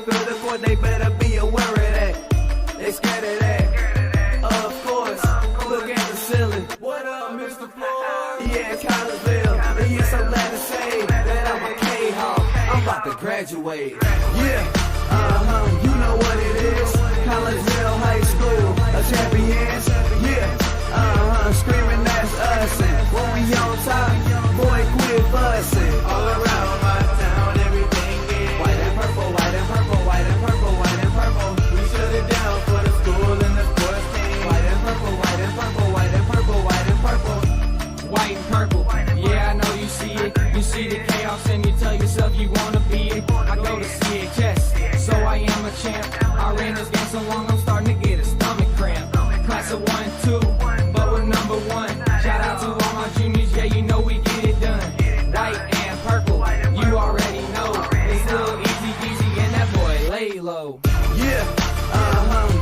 up through the court, they better be aware of that. They scared of that. Of course, look at the ceiling. What up, Mr. Floyd? Yeah, it's Collegeville. And yes, I'm glad to say that I'm a Kahok. I'm about to graduate. Yeah, you know what it is. Collegeville High School, a champions. Yeah, screaming that's us. And when we on top, boy, quit fussing. All around my town, everything is white and purple, white and purple, white and purple, white and purple. We shut it down for the school and the sports team. White and purple, white and purple, white and purple, white and purple. White and purple, yeah, I know you see it. You see the chaos and you tell yourself you wanna be it. I go to CHS, so I am a champ. I ran this game so long I'm starting to get a stomach cramp. Class of 1 and 2, but we're number 1. Shout out to all my juniors, yeah, you know we get it done. White and purple, you already know. It's little easy peasy and that boy lay low. Yeah,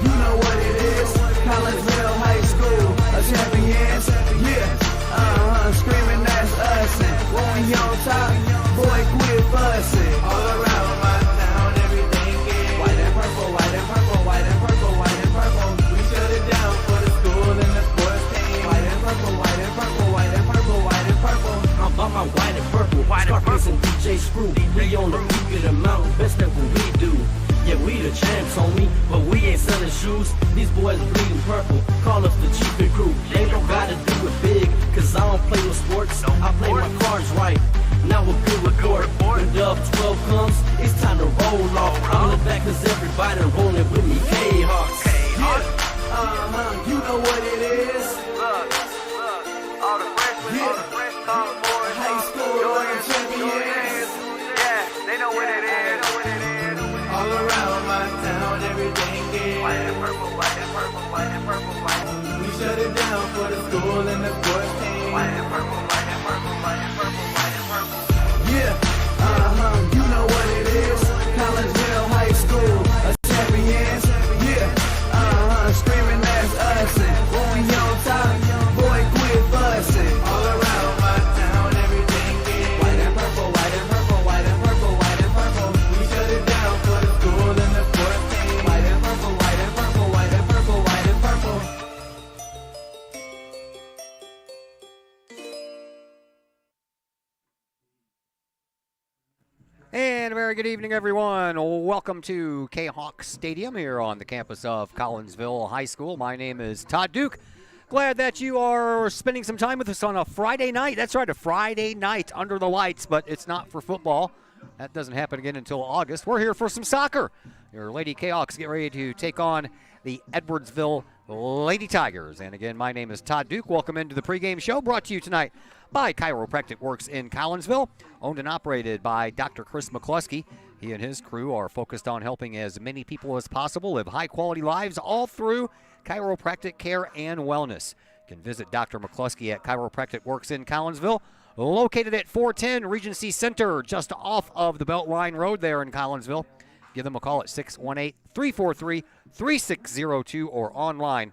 you know what it is. Collegeville High School, a champions. Yeah, screaming that's us. And when we on top, boy, quit fussing. All around my town, everything is white and purple, white and purple, white and purple, white and purple. We shut it down for the school and the sports team. White and purple, white and purple, white and purple, white and purple. I'm by my white and purple, Scarface and DJ Screw. We on the peak of the mountain, best at what we do. Yeah, we the champs, homie, but we ain't selling shoes. These boys bleeding purple, call us the chief and crew. They don't gotta do it big, cause I don't play with sports. I play my cards right, now we're good with court. When Dub 12 comes, it's time to roll off. I'm in the back cause everybody rolling with me, Kahawks. Yeah, you know what it is. All the freshmen, sophomores, High school, champions. yeah, they know what it is. All around my town, everything is White and purple, white and purple, white and purple, white and purple. we shut it down for the school and the sports team. White and purple, white and purple, white and purple, white and purple. Yeah, you know what it is. Collegeville High School, a champions. Yeah, screaming that's us. And when we on top, boy, quit fussing. All around my town, everything is white and purple, white and purple, white and purple, white and purple. We shut it down for the school and the sports team. White and purple, white and purple, white and purple, white and purple. And a very good evening, everyone. Welcome to Kahok Stadium here on the campus of Collinsville High School. My name is Todd Duke. Glad that you are spending some time with us on a Friday night. That's right, a Friday night under the lights, but it's not for football. That doesn't happen again until August. We're here for some soccer. Your Lady Kahawks get ready to take on the Edwardsville Lady Tigers. And again, my name is Todd Duke. Welcome into the pregame show brought to you tonight by Chiropractic Works in Collinsville, owned and operated by Dr. Chris McCluskey. He and his crew are focused on helping as many people as possible live high-quality lives all through chiropractic care and wellness. You can visit Dr. McCluskey at Chiropractic Works in Collinsville, located at 410 Regency Center, just off of the Beltline Road there in Collinsville. Give them a call at 618-343-3602 or online,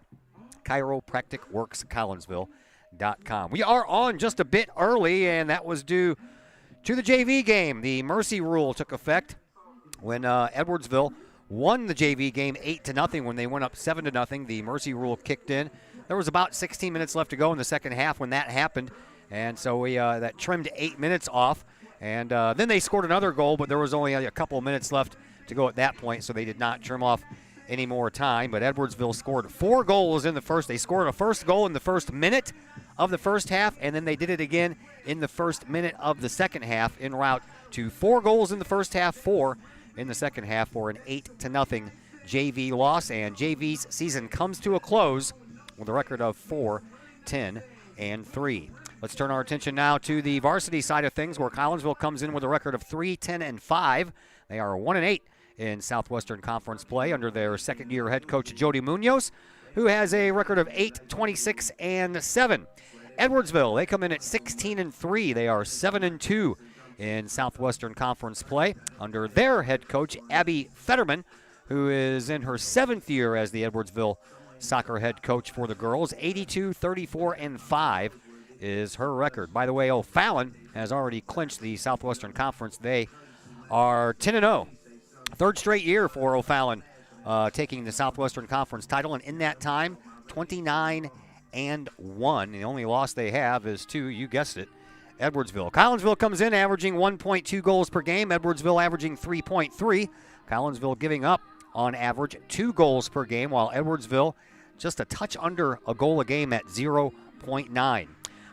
chiropracticworkscollinsville.com. We are on just a bit early, and that was due to the JV game. The mercy rule took effect when Edwardsville won the JV game 8-0. When they went up 7-0, the mercy rule kicked in. There was about 16 minutes left to go in the second half when that happened, and so we that trimmed 8 minutes off. And then they scored another goal, but there was only a couple of minutes left to go at that point, so they did not trim off any more time. But Edwardsville scored 4 goals in the first. They scored a first goal in the first minute of the first half, and then they did it again in the first minute of the second half, en route to 4 goals in the first half, 4 in the second half for an 8-0 JV loss. And JV's season comes to a close with a record of 4-10-3. Let's turn our attention now to the varsity side of things, where Collinsville comes in with a record of 3-10-5. They are 1-8 in Southwestern Conference play under their second-year head coach Jody Munoz, who has a record of 8-26-7. Edwardsville, they come in at 16-3. They are 7-2 in Southwestern Conference play under their head coach Abby Fetterman, who is in her 7th year as the Edwardsville soccer head coach for the girls. 82-34-5 is her record. By the way, O'Fallon has already clinched the Southwestern Conference. They are 10-0 Third straight year for O'Fallon taking the Southwestern Conference title, and in that time, 29-1. The only loss they have is to, you guessed it, Edwardsville. Collinsville comes in averaging 1.2 goals per game. Edwardsville averaging 3.3. Collinsville giving up on average 2 goals per game, while Edwardsville just a touch under a goal a game at 0.9.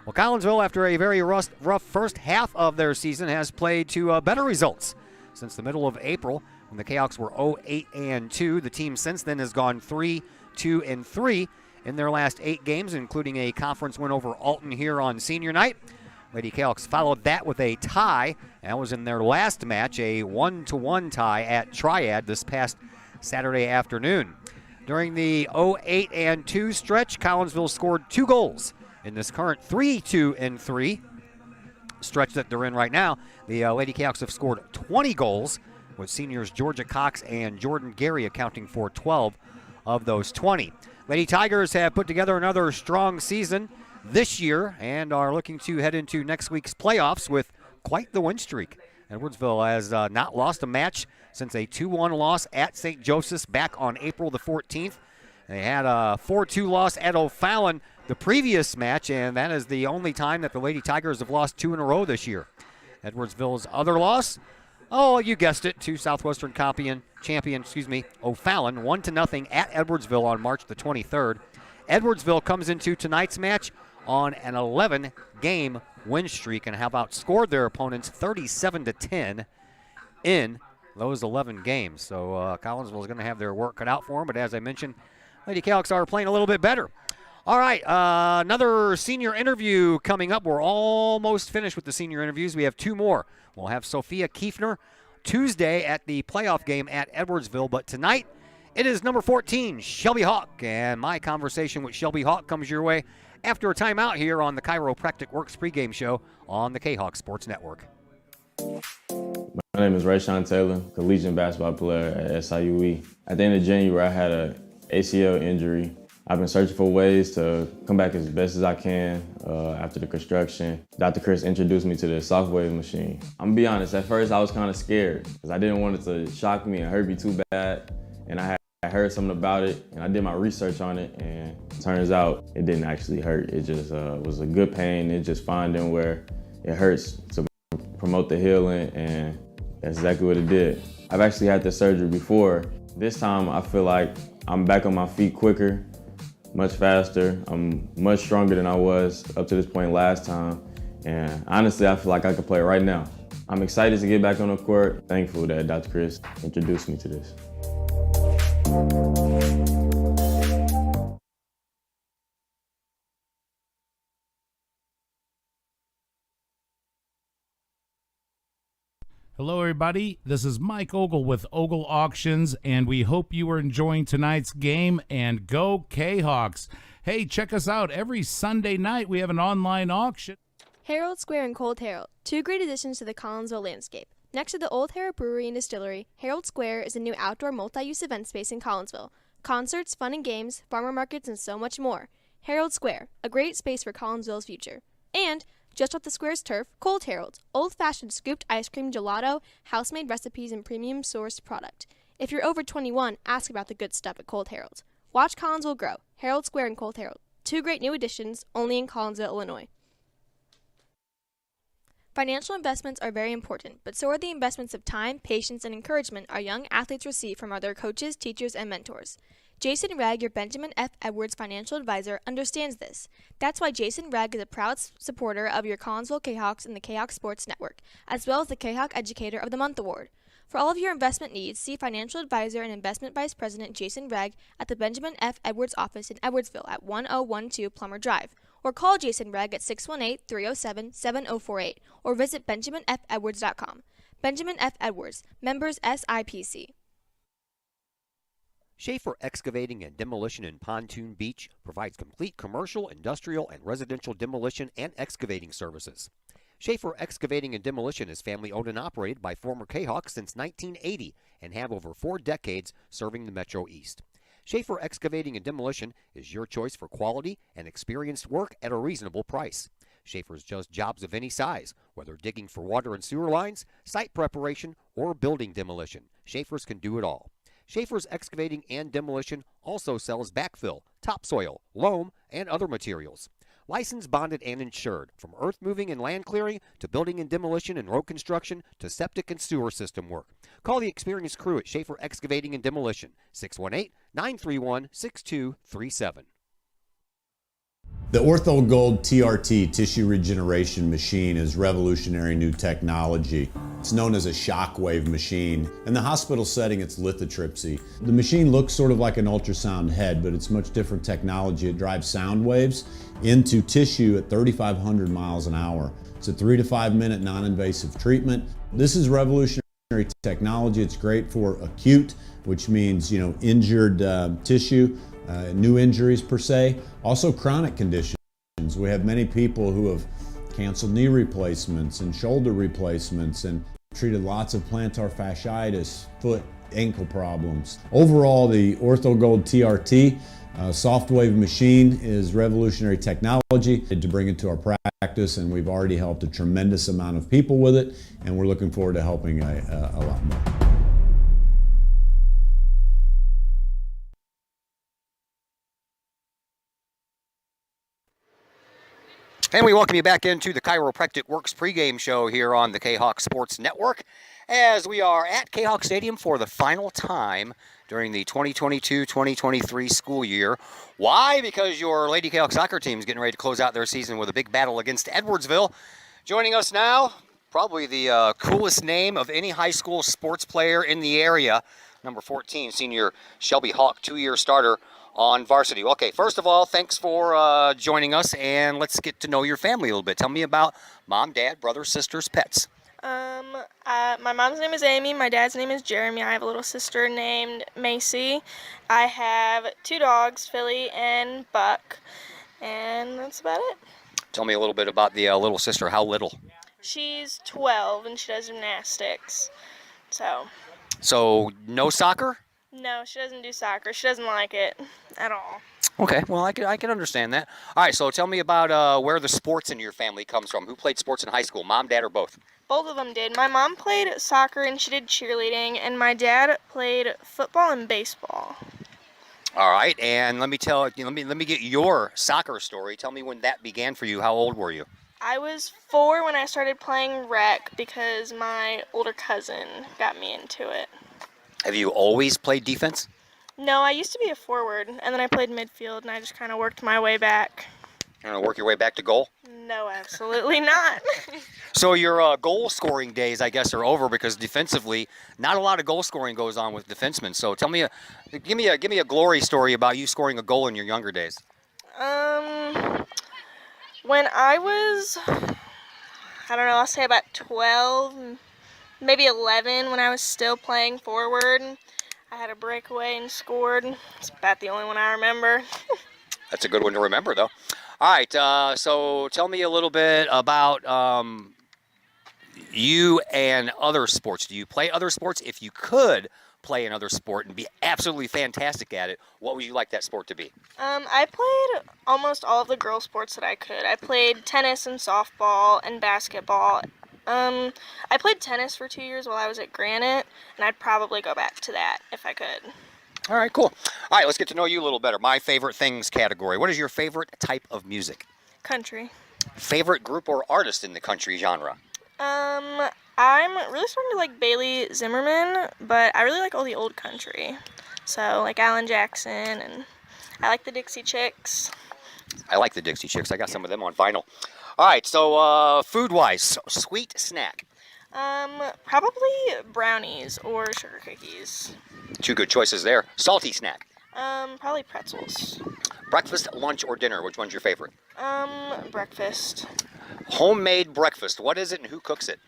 Well, Collinsville, after a very rough first half of their season, has played to better results since the middle of April when the Kahawks were 0-8-2. The team since then has gone 3-2-3 in their last 8 games, including a conference win over Alton here on senior night. Lady Kahawks followed that with a tie. That was in their last match, a 1-1 tie at Triad this past Saturday afternoon. During the 0-8-2 stretch, Collinsville scored 2 goals. In this current 3-2-3 stretch that they're in right now, the Lady Kahawks have scored 20 goals, with seniors Georgia Cox and Jordan Gary accounting for 12 of those 20. Lady Tigers have put together another strong season this year and are looking to head into next week's playoffs with quite the win streak. Edwardsville has not lost a match since a 2-1 loss at St. Joseph's back on April the 14th. They had a 4-2 loss at O'Fallon the previous match, and that is the only time that the Lady Tigers have lost 2 in a row this year. Edwardsville's other loss, oh, you guessed it, to Southwestern champion, O'Fallon, 1-0 at Edwardsville on March the 23rd. Edwardsville comes into tonight's match on an 11-game win streak and have outscored their opponents 37-10 in those 11 games. So Collinsville is going to have their work cut out for them, but as I mentioned, Lady Kahawks are playing a little bit better. All right, another senior interview coming up. We're almost finished with the senior interviews. We have 2 more. We'll have Sophia Kiefner Tuesday at the playoff game at Edwardsville, but tonight it is number 14, Shelby Hawk, and my conversation with Shelby Hawk comes your way after a timeout here on the Chiropractic Works pregame show on the Kahawk Sports Network. My name is Rayshawn Taylor, collegiate basketball player at SIUE. At the end of January, I had an ACL injury. I've been searching for ways to come back as best as I can after the construction. Dr. Chris introduced me to the soft wave machine. I'm gonna be honest, at first I was kind of scared because I didn't want it to shock me and hurt me too bad. And I heard something about it and I did my research on it, and it turns out it didn't actually hurt. It just was a good pain. It's just finding where it hurts to promote the healing, and that's exactly what it did. I've actually had this surgery before. This time I feel like I'm back on my feet quicker, much faster. I'm much stronger than I was up to this point last time. And honestly, I feel like I could play right now. I'm excited to get back on the court. Thankful that Dr. Chris introduced me to this. Hello, everybody. This is Mike Ogle with Ogle Auctions, and we hope you are enjoying tonight's game, and go Kahawks. Hey, check us out. Every Sunday night, we have an online auction. Herald Square and Cold Herald, 2 great additions to the Collinsville landscape. Next to the Old Herald Brewery and Distillery, Herald Square is a new outdoor multi-use event space in Collinsville. Concerts, fun and games, farmer markets, and so much more. Herald Square, a great space for Collinsville's future. And just off the square's turf, Cold Herald, old-fashioned scooped ice cream gelato, house-made recipes, and premium-sourced product. If you're over 21, ask about the good stuff at Cold Herald. Watch Collinsville grow. Herald Square and Cold Herald, 2 great new additions, only in Collinsville, Illinois. Financial investments are very important, but so are the investments of time, patience, and encouragement our young athletes receive from other coaches, teachers, and mentors. Jason Ragg, your Benjamin F. Edwards financial advisor, understands this. That's why Jason Ragg is a proud supporter of your Collinsville Kahawks and the Kahawk Sports Network, as well as the Kahawk Educator of the Month Award. For all of your investment needs, see financial advisor and investment vice president Jason Ragg at the Benjamin F. Edwards office in Edwardsville at 1012 Plummer Drive, or call Jason Ragg at 618-307-7048, or visit benjaminfedwards.com. Benjamin F. Edwards, members SIPC. Schaefer Excavating and Demolition in Pontoon Beach provides complete commercial, industrial, and residential demolition and excavating services. Schaefer Excavating and Demolition is family-owned and operated by former Kahawks since 1980 and have over 4 decades serving the Metro East. Schaefer Excavating and Demolition is your choice for quality and experienced work at a reasonable price. Schaefer's does jobs of any size, whether digging for water and sewer lines, site preparation, or building demolition. Schaefer's can do it all. Schaefer's Excavating and Demolition also sells backfill, topsoil, loam, and other materials. Licensed, bonded, and insured, from earth moving and land clearing to building and demolition and road construction to septic and sewer system work. Call the experienced crew at Schaefer Excavating and Demolition, 618-931-6237. The Ortho Gold TRT tissue regeneration machine is revolutionary new technology. It's known as a shockwave machine. In the hospital setting, it's lithotripsy. The machine looks sort of like an ultrasound head, but it's much different technology. It drives sound waves into tissue at 3,500 miles an hour. It's a 3 to 5 minute non-invasive treatment. This is revolutionary technology. It's great for acute, which means, injured tissue. New injuries per se, also chronic conditions. We have many people who have canceled knee replacements and shoulder replacements and treated lots of plantar fasciitis, foot, ankle problems. Overall, the OrthoGold TRT soft wave machine is revolutionary technology to bring into our practice, and we've already helped a tremendous amount of people with it, and we're looking forward to helping a lot more. And we welcome you back into the Chiropractic Works pregame show here on the Kahok Sports Network, as we are at Kahok Stadium for the final time during the 2022-2023 school year. Why? Because your Lady Kahok soccer team is getting ready to close out their season with a big battle against Edwardsville. Joining us now, probably the coolest name of any high school sports player in the area, number 14, senior Shelby Hawk, 2-year starter on varsity. Okay, first of all, thanks for joining us, and let's get to know your family a little bit. Tell me about mom, dad, brothers, sisters, pets. My mom's name is Amy. My dad's name is Jeremy. I have a little sister named Macy. I have 2 dogs, Philly and Buck, and that's about it. Tell me a little bit about the little sister. How little? She's 12 and she does gymnastics. So no soccer? No, she doesn't do soccer. She doesn't like it at all. Okay, well, I can understand that. All right, so tell me about where the sports in your family comes from. Who played sports in high school, mom, dad, or both? Both of them did. My mom played soccer and she did cheerleading, and my dad played football and baseball. All right, and let me get your soccer story. Tell me when that began for you. How old were you? I was 4 when I started playing rec because my older cousin got me into it. Have you always played defense? No, I used to be a forward, and then I played midfield, and I just kind of worked my way back. You want to work your way back to goal? No, absolutely not. So your goal scoring days, I guess, are over, because defensively, not a lot of goal scoring goes on with defensemen. So give me a glory story about you scoring a goal in your younger days. When I was, I'll say about 12, maybe 11, when I was still playing forward, I had a breakaway and scored. It's about the only one I remember. That's a good one to remember, though. All right, so tell me a little bit about you and other sports. Do you play other sports? If you could play another sport and be absolutely fantastic at it, what would you like that sport to be? I played almost all of the girl sports that I could. I played tennis and softball and basketball. I played tennis for 2 years while I was at Granite, and I'd probably go back to that if I could. All right, cool. All right, let's get to know you a little better. My favorite things category. What is your favorite type of music? Country. Favorite group or artist in the country genre? I'm really starting to like Bailey Zimmerman, but I really like all the old country. So, like Alan Jackson, and I like the Dixie Chicks. I like the Dixie Chicks. I got some of them on vinyl. All right, so food-wise, sweet snack. Probably brownies or sugar cookies. 2 good choices there. Salty snack. Probably pretzels. Breakfast, lunch, or dinner, which one's your favorite? Breakfast. Homemade breakfast. What is it and who cooks it?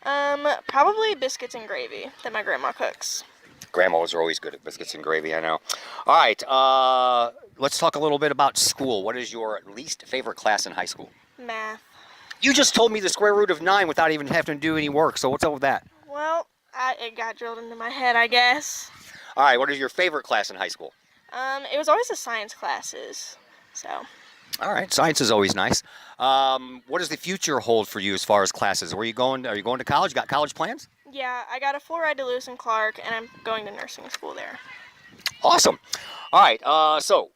Probably biscuits and gravy that my grandma cooks. Grandmas are always good at biscuits and gravy, I know. All right, let's talk a little bit about school. What is your least favorite class in high school? Math. You just told me the square root of 9 without even having to do any work, so what's up with that? Well, it got drilled into my head, I guess. All right, what is your favorite class in high school? It was always the science classes, so. All right, science is always nice. What does the future hold for you as far as classes? Where are you going? Are you going to college? Got college plans? Yeah, I got a full ride to Lewis and Clark, and I'm going to nursing school there. Awesome. All right. So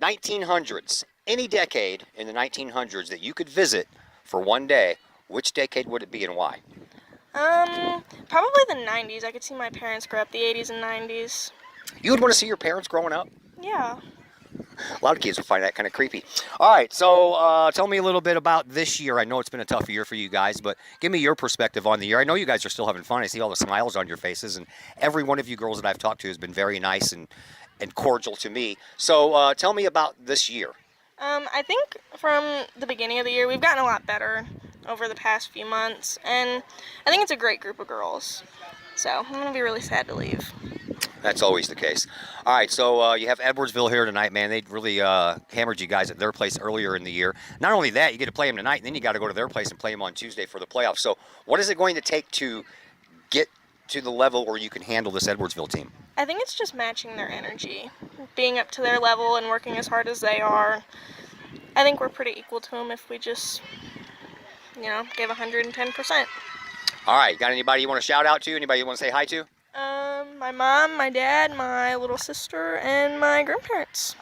1900s. Any decade in the 1900s that you could visit for one day, which decade would it be and why? Probably the 90s. I could see my parents grow up, the 80s and 90s. You would want to see your parents growing up? Yeah. A lot of kids would find that kind of creepy. All right, so tell me a little bit about this year. I know it's been a tough year for you guys, but give me your perspective on the year. I know you guys are still having fun. I see all the smiles on your faces, and every one of you girls that I've talked to has been very nice and cordial to me. So tell me about this year. I think from the beginning of the year, we've gotten a lot better over the past few months, and I think it's a great group of girls. So I'm going to be really sad to leave. That's always the case. All right, so you have Edwardsville here tonight, man. They really hammered you guys at their place earlier in the year. Not only that, you get to play them tonight, and then you got to go to their place and play them on Tuesday for the playoffs. So what is it going to take to get to the level where you can handle this Edwardsville team? I think it's just matching their energy, being up to their level and working as hard as they are. I think we're pretty equal to them if we just, give 110%. All right, got anybody you want to shout out to? Anybody you want to say hi to? My mom, my dad, my little sister, and my grandparents.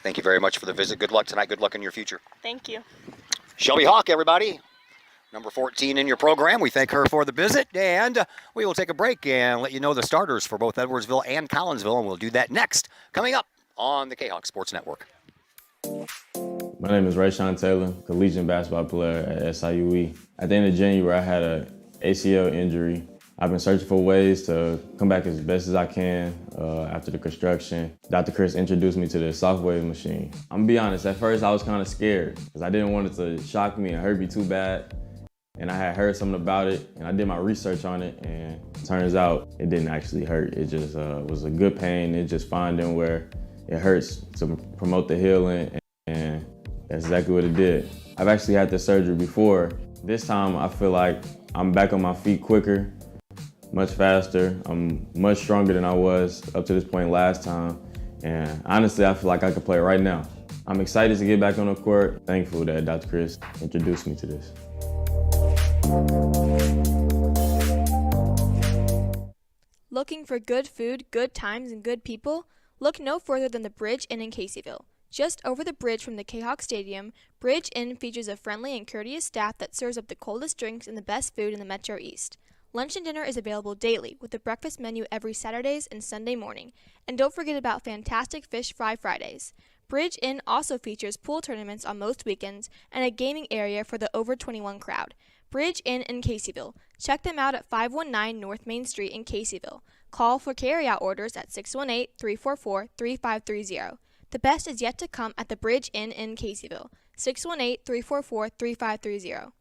Thank you very much for the visit. Good luck tonight. Good luck in your future. Thank you. Shelby Hawk, everybody. Number 14 in your program. We thank her for the visit, and we will take a break and let you know the starters for both Edwardsville and Collinsville, and we'll do that next, coming up on the Kahok Sports Network. My name is Rayshawn Taylor, collegiate basketball player at SIUE. At the end of January, I had an ACL injury. I've been searching for ways to come back as best as I can after the construction. Dr. Chris introduced me to the Shockwave machine. I'm gonna be honest, at first I was kind of scared because I didn't want it to shock me and hurt me too bad. And I had heard something about it, and I did my research on it, and it turns out it didn't actually hurt. It just was a good pain. It just finding where it hurts to promote the healing, and that's exactly what it did. I've actually had this surgery before. This time I feel like I'm back on my feet quicker, much faster. I'm much stronger than I was up to this point last time. And honestly, I feel like I could play right now. I'm excited to get back on the court. Thankful that Dr. Chris introduced me to this. Looking for good food, good times, and good people? Look no further than the Bridge Inn in Caseyville. Just over the bridge from the Kahok Stadium, Bridge Inn features a friendly and courteous staff that serves up the coldest drinks and the best food in the Metro East. Lunch and dinner is available daily with a breakfast menu every Saturdays and Sunday morning. And don't forget about fantastic fish fry Fridays. Bridge Inn also features pool tournaments on most weekends and a gaming area for the over 21 crowd. Bridge Inn in Caseyville. Check them out at 519 North Main Street in Caseyville. Call for carryout orders at 618-344-3530. The best is yet to come at the Bridge Inn in Caseyville. 618-344-3530.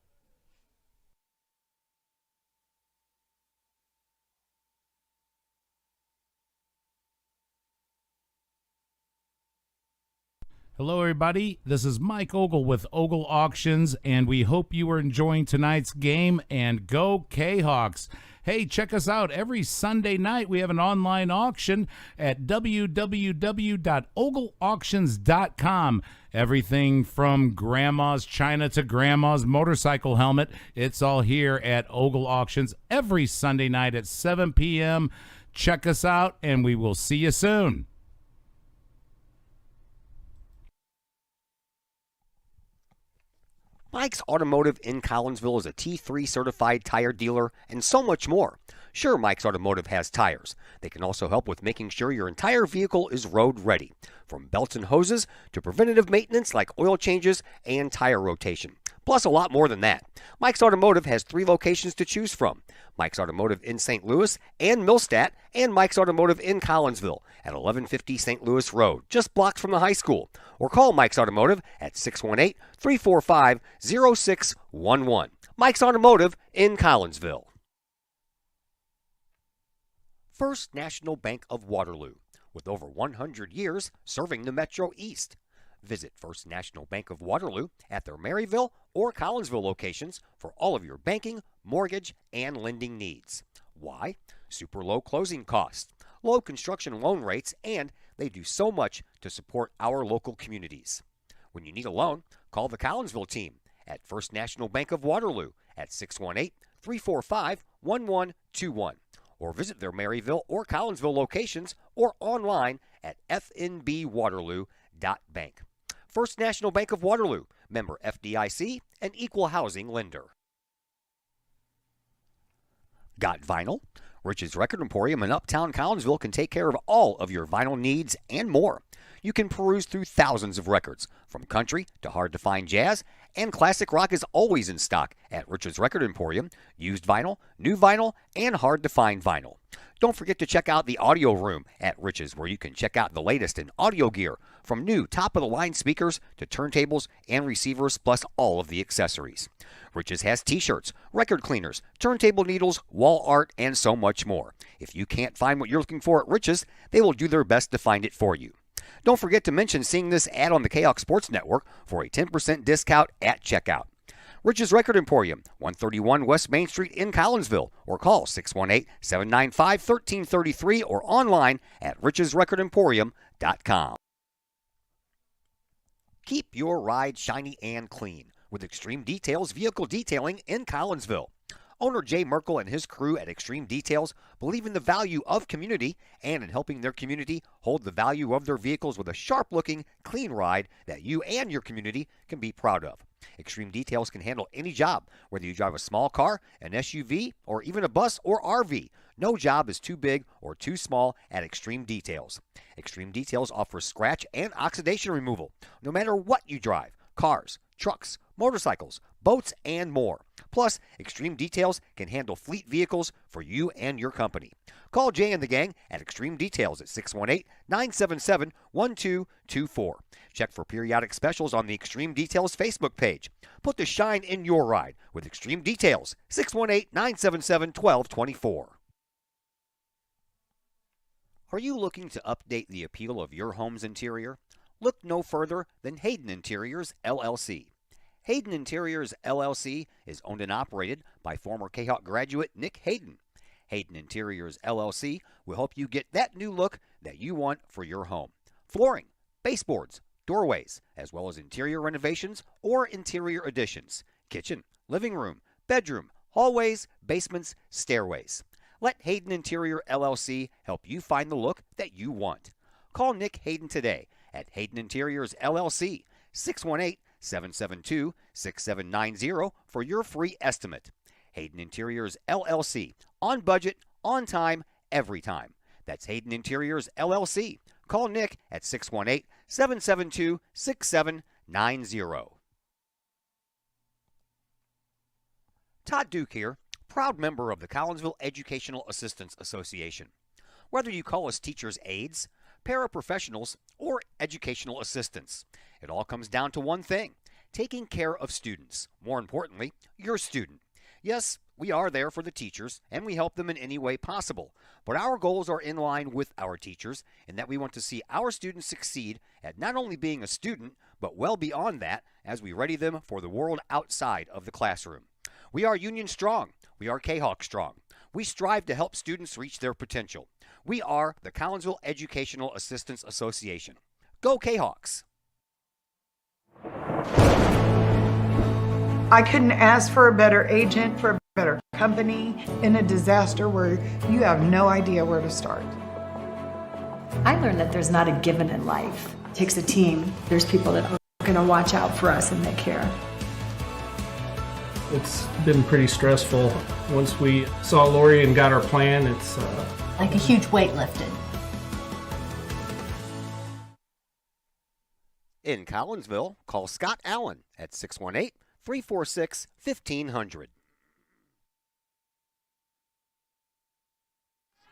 Hello, everybody. This is Mike Ogle with Ogle Auctions, and we hope you are enjoying tonight's game, and go Kahawks. Hey, check us out. Every Sunday night, we have an online auction at www.ogleauctions.com. Everything from grandma's china to grandma's motorcycle helmet, it's all here at Ogle Auctions every Sunday night at 7 p.m. Check us out, and we will see you soon. Mike's Automotive in Collinsville is a T3 certified tire dealer and so much more. Sure, Mike's Automotive has tires. They can also help with making sure your entire vehicle is road ready, from belts and hoses to preventative maintenance like oil changes and tire rotation. Plus a lot more than that. Mike's Automotive has 3 locations to choose from. Mike's Automotive in St. Louis and Millstadt, and Mike's Automotive in Collinsville at 1150 St. Louis Road, just blocks from the high school. Or call Mike's Automotive at 618-345-0611. Mike's Automotive in Collinsville. First National Bank of Waterloo, with over 100 years serving the Metro East. Visit First National Bank of Waterloo at their Maryville or Collinsville locations for all of your banking, mortgage, and lending needs. Why? Super low closing costs, low construction loan rates, and they do so much to support our local communities. When you need a loan, call the Collinsville team at First National Bank of Waterloo at 618-345-1121. Or visit their Maryville or Collinsville locations or online at fnbwaterloo.bank. First National Bank of Waterloo, member FDIC, and equal housing lender. Got vinyl? Rich's Record Emporium in Uptown Collinsville can take care of all of your vinyl needs and more. You can peruse through thousands of records, from country to hard-to-find jazz, and classic rock is always in stock at Rich's Record Emporium. Used vinyl, new vinyl, and hard-to-find vinyl. Don't forget to check out the audio room at Rich's, where you can check out the latest in audio gear, from new top-of-the-line speakers to turntables and receivers, plus all of the accessories. Rich's has t-shirts, record cleaners, turntable needles, wall art, and so much more. If you can't find what you're looking for at Rich's, they will do their best to find it for you. Don't forget to mention seeing this ad on the Kahok Sports Network for a 10% discount at checkout. Rich's Record Emporium, 131 West Main Street in Collinsville, or call 618-795-1333 or online at richesrecordemporium.com. Keep your ride shiny and clean with Extreme Details Vehicle Detailing in Collinsville. Owner Jay Merkel and his crew at Extreme Details believe in the value of community and in helping their community hold the value of their vehicles with a sharp-looking, clean ride that you and your community can be proud of. Extreme Details can handle any job, whether you drive a small car, an SUV, or even a bus or RV. No job is too big or too small at Extreme Details. Extreme Details offers scratch and oxidation removal, no matter what you drive: cars, trucks, motorcycles, boats, and more. Plus, Extreme Details can handle fleet vehicles for you and your company. Call Jay and the gang at Extreme Details at 618-977-1224. Check for periodic specials on the Extreme Details Facebook page. Put the shine in your ride with Extreme Details, 618-977-1224. Are you looking to update the appeal of your home's interior? Look no further than Hayden Interiors, LLC. Hayden Interiors, LLC is owned and operated by former Kahok graduate Nick Hayden. Hayden Interiors, LLC will help you get that new look that you want for your home. Flooring, baseboards, doorways, as well as interior renovations or interior additions, kitchen, living room, bedroom, hallways, basements, stairways. Let Hayden Interior, LLC help you find the look that you want. Call Nick Hayden today at Hayden Interiors, LLC, 618-772-6790 for your free estimate. Hayden Interiors, LLC, on budget, on time, every time. That's Hayden Interiors, LLC. Call Nick at 618-772-6790. Todd Duke here, proud member of the Collinsville Educational Assistance Association. Whether you call us teachers' aides, paraprofessionals, or educational assistants, it all comes down to one thing: taking care of students. More importantly, your student. Yes, we are there for the teachers, and we help them in any way possible. But our goals are in line with our teachers, in that we want to see our students succeed at not only being a student, but well beyond that as we ready them for the world outside of the classroom. We are Union Strong. We are Kahok Strong. We strive to help students reach their potential. We are the Collinsville Educational Assistance Association. Go Kahawks! I couldn't ask for a better agent, for a better company in a disaster where you have no idea where to start. I learned that there's not a given in life. It takes a team. There's people that are going to watch out for us and they care. It's been pretty stressful. Once we saw Lori and got our plan, it's like a huge weight lifted. In Collinsville, call Scott Allen at 618-346-1500.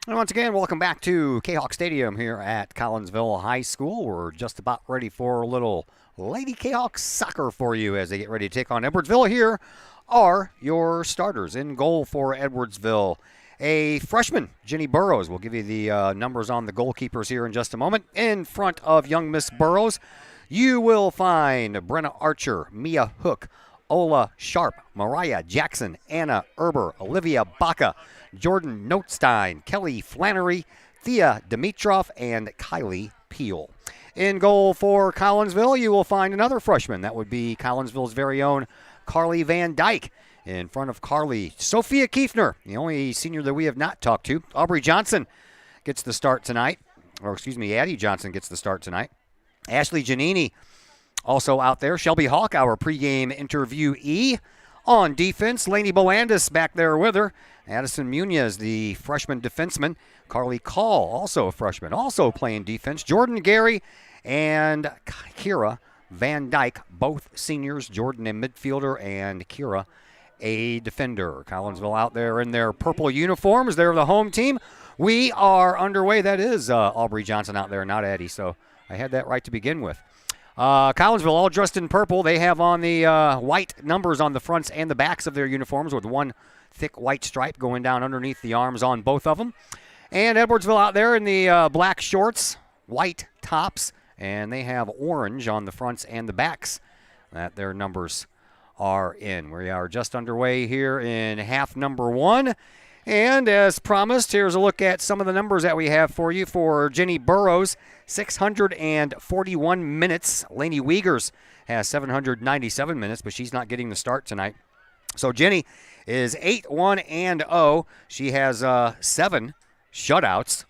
And once again, welcome back to Kahok Stadium here at Collinsville High School. We're just about ready for a little Lady Kahawk soccer for you as they get ready to take on Edwardsville. Here are your starters. In goal for Edwardsville, a freshman, Jenny Burrows. We'll give you the numbers on the goalkeepers here in just a moment. In front of young Miss Burrows, you will find Brenna Archer, Mia Hook, Ola Sharp, Mariah Jackson, Anna Erber, Olivia Baca, Jordan Notstein, Kelly Flannery, Thea Dimitrov, and Kylie Peel. In goal for Collinsville, you will find another freshman. That would be Collinsville's very own Carly Van Dyke. In front of Carly, Sophia Kiefner, the only senior that we have not talked to. Aubrey Johnson gets the start tonight. Addie Johnson gets the start tonight. Ashley Giannini also out there. Shelby Hawk, our pregame interviewee. On defense, Lainey Boandis back there with her. Addison Muniz, the freshman defenseman. Carly Call, also a freshman, also playing defense. Jordan Gary and Kira Van Dyke, both seniors. Jordan, a midfielder, and Kira, a defender. Collinsville out there in their purple uniforms. They're the home team. We are underway. That is Aubrey Johnson out there, not Eddie, so I had that right to begin with. Collinsville all dressed in purple. They have on the white numbers on the fronts and the backs of their uniforms with one thick white stripe going down underneath the arms on both of them. And Edwardsville out there in the black shorts, white tops, and they have orange on the fronts and the backs that their numbers are in. We are just underway here in half number one. And as promised, here's a look at some of the numbers that we have for you. For Jenny Burrows, 641 minutes. Lainey Wiegers has 797 minutes, but she's not getting the start tonight. So Jenny is 8-1-0. She has 7 shutouts.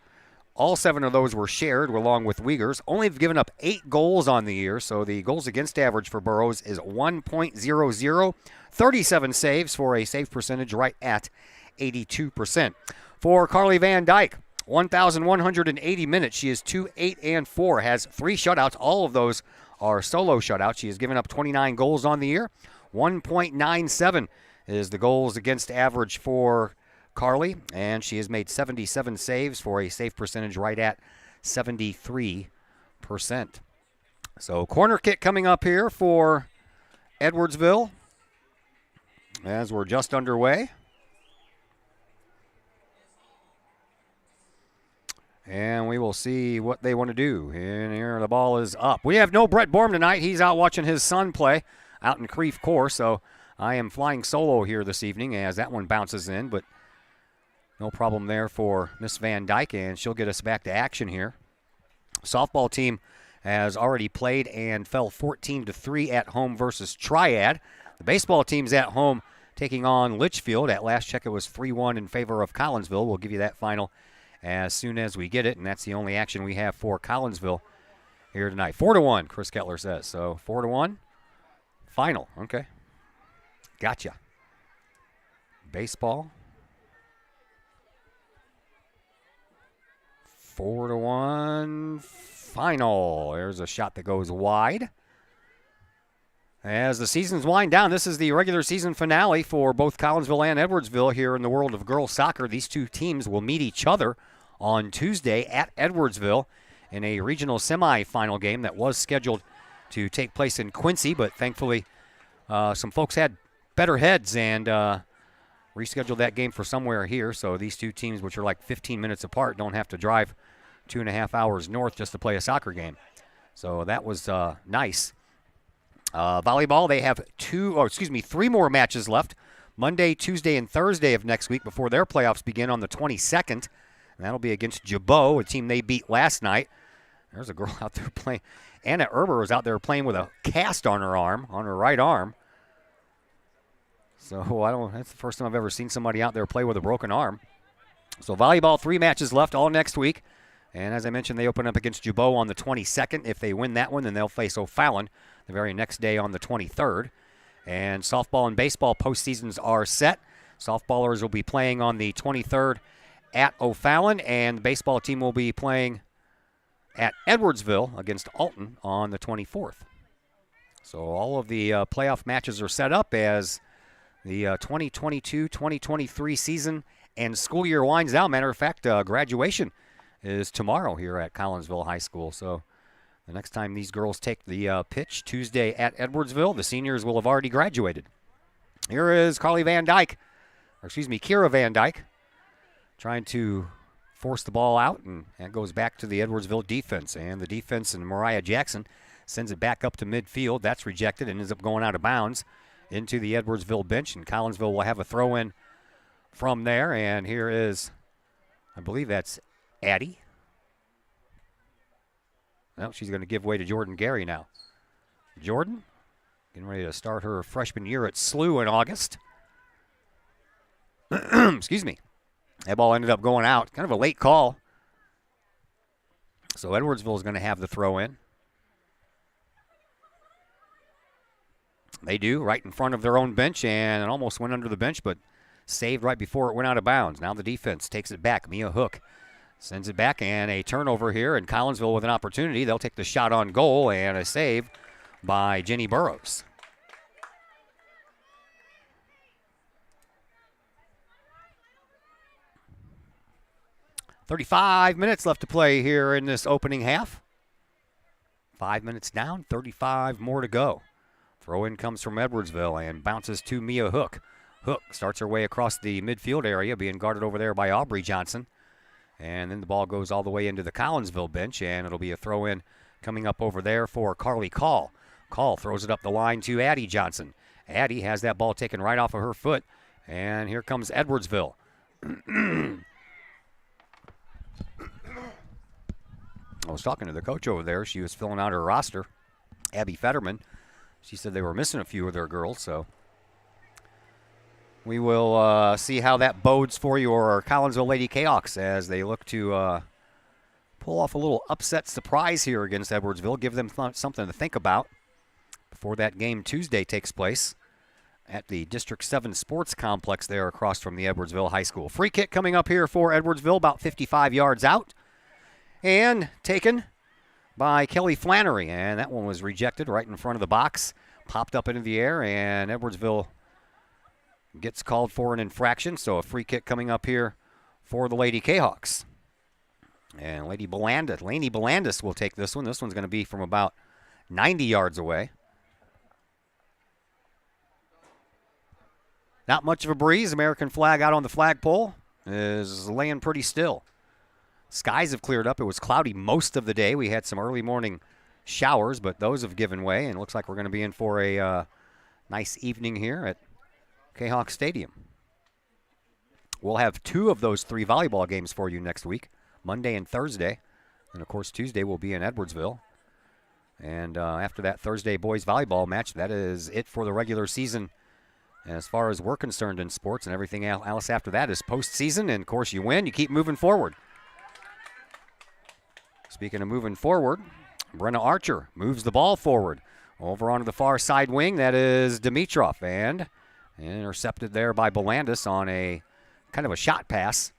All 7 of those were shared along with Wiegers. Only have given up 8 goals on the year, so the goals against average for Burrows is 1.00. 37 saves for a save percentage right at 82%. For Carly Van Dyke, 1,180 minutes. She is 2-8-4, has 3 shutouts. All of those are solo shutouts. She has given up 29 goals on the year. 1.97 is the goals against average for Carly, and she has made 77 saves for a save percentage right at 73%. So corner kick coming up here for Edwardsville as we're just underway. And we will see what they want to do. And here the ball is up. We have no Brett Borm tonight. He's out watching his son play out in Creve Coeur, so I am flying solo here this evening as that one bounces in, but no problem there for Miss Van Dyke, and she'll get us back to action here. Softball team has already played and fell 14-3 at home versus Triad. The baseball team's at home taking on Litchfield. At last check, it was 3-1 in favor of Collinsville. We'll give you that final as soon as we get it, and that's the only action we have for Collinsville here tonight. 4-1, Chris Kettler says. So 4-1, final. Okay. Gotcha. Baseball. 4-1 final. There's a shot that goes wide. As the seasons wind down, this is the regular season finale for both Collinsville and Edwardsville here in the world of girls soccer. These two teams will meet each other on Tuesday at Edwardsville in a regional semifinal game that was scheduled to take place in Quincy, but thankfully some folks had better heads and rescheduled that game for somewhere here. So these two teams, which are like 15 minutes apart, don't have to drive 2.5 hours north just to play a soccer game. So that was nice. Volleyball, they have 3 more matches left. Monday, Tuesday, and Thursday of next week before their playoffs begin on the 22nd. And that'll be against Jabot, a team they beat last night. There's a girl out there playing. Anna Erber was out there playing with a cast on her arm, on her right arm. So that's the first time I've ever seen somebody out there play with a broken arm. So volleyball, 3 matches left all next week. And as I mentioned, they open up against Jabot on the 22nd. If they win that one, then they'll face O'Fallon the very next day on the 23rd. And softball and baseball postseasons are set. Softballers will be playing on the 23rd at O'Fallon, and the baseball team will be playing at Edwardsville against Alton on the 24th. So all of the playoff matches are set up as the 2022-2023 season and school year winds down. Matter of fact, graduation is tomorrow here at Collinsville High School. So the next time these girls take the pitch, Tuesday at Edwardsville, the seniors will have already graduated. Here is Kira Van Dyke, trying to force the ball out, and that goes back to the Edwardsville defense. And the defense and Mariah Jackson sends it back up to midfield. That's rejected and ends up going out of bounds into the Edwardsville bench, and Collinsville will have a throw-in from there. And here is, I believe that's Addie. No, she's going to give way to Jordan Gary now. Jordan Getting ready to start her freshman year at SLU in August. Excuse me. That ball ended up going out. Kind of a late call. So Edwardsville is going to have the throw in. They do, right in front of their own bench, and it almost went under the bench, but saved right before it went out of bounds. Now the defense takes it back. Mia Hook sends it back, and a turnover here, and Collinsville with an opportunity. They'll take the shot on goal, and a save by Jenny Burrows. "35 minutes left to play here in this opening half. 5 minutes down, 35 more to go. Throw-in comes from Edwardsville and bounces to Mia Hook. Hook starts her way across the midfield area, being guarded over there by Aubrey Johnson. And then the ball goes all the way into the Collinsville bench, and it'll be a throw-in coming up over there for Carly Call. Call throws it up the line to Addie Johnson. Addie has that ball taken right off of her foot, and here comes Edwardsville. I was talking to the coach over there. She was filling out her roster, Abby Fetterman. She said they were missing a few of their girls, so we will see how that bodes for your Collinsville Lady Kahawks as they look to pull off a little upset surprise here against Edwardsville, give them something to think about before that game Tuesday takes place at the District 7 Sports Complex there across from the Edwardsville High School. Free kick coming up here for Edwardsville, about 55 yards out, and taken by Kelly Flannery, and that one was rejected right in front of the box, popped up into the air, and Edwardsville gets called for an infraction, so a free kick coming up here for the Lady Kahawks. And Laney Belandis will take this one. This one's going to be from about 90 yards away. Not much of a breeze. American flag out on the flagpole is laying pretty still. Skies have cleared up. It was cloudy most of the day. We had some early morning showers, but those have given way, and it looks like we're going to be in for a nice evening here at Kahok Stadium. We'll have 2 of those 3 volleyball games for you next week, Monday and Thursday. And, of course, Tuesday will be in Edwardsville. And after that Thursday boys volleyball match, that is it for the regular season as far as we're concerned in sports, and everything else after that is postseason. And, of course, you win, you keep moving forward. Speaking of moving forward, Brenna Archer moves the ball forward. Over onto the far side wing, that is Dimitrov, and intercepted there by Belandis on a kind of a shot pass.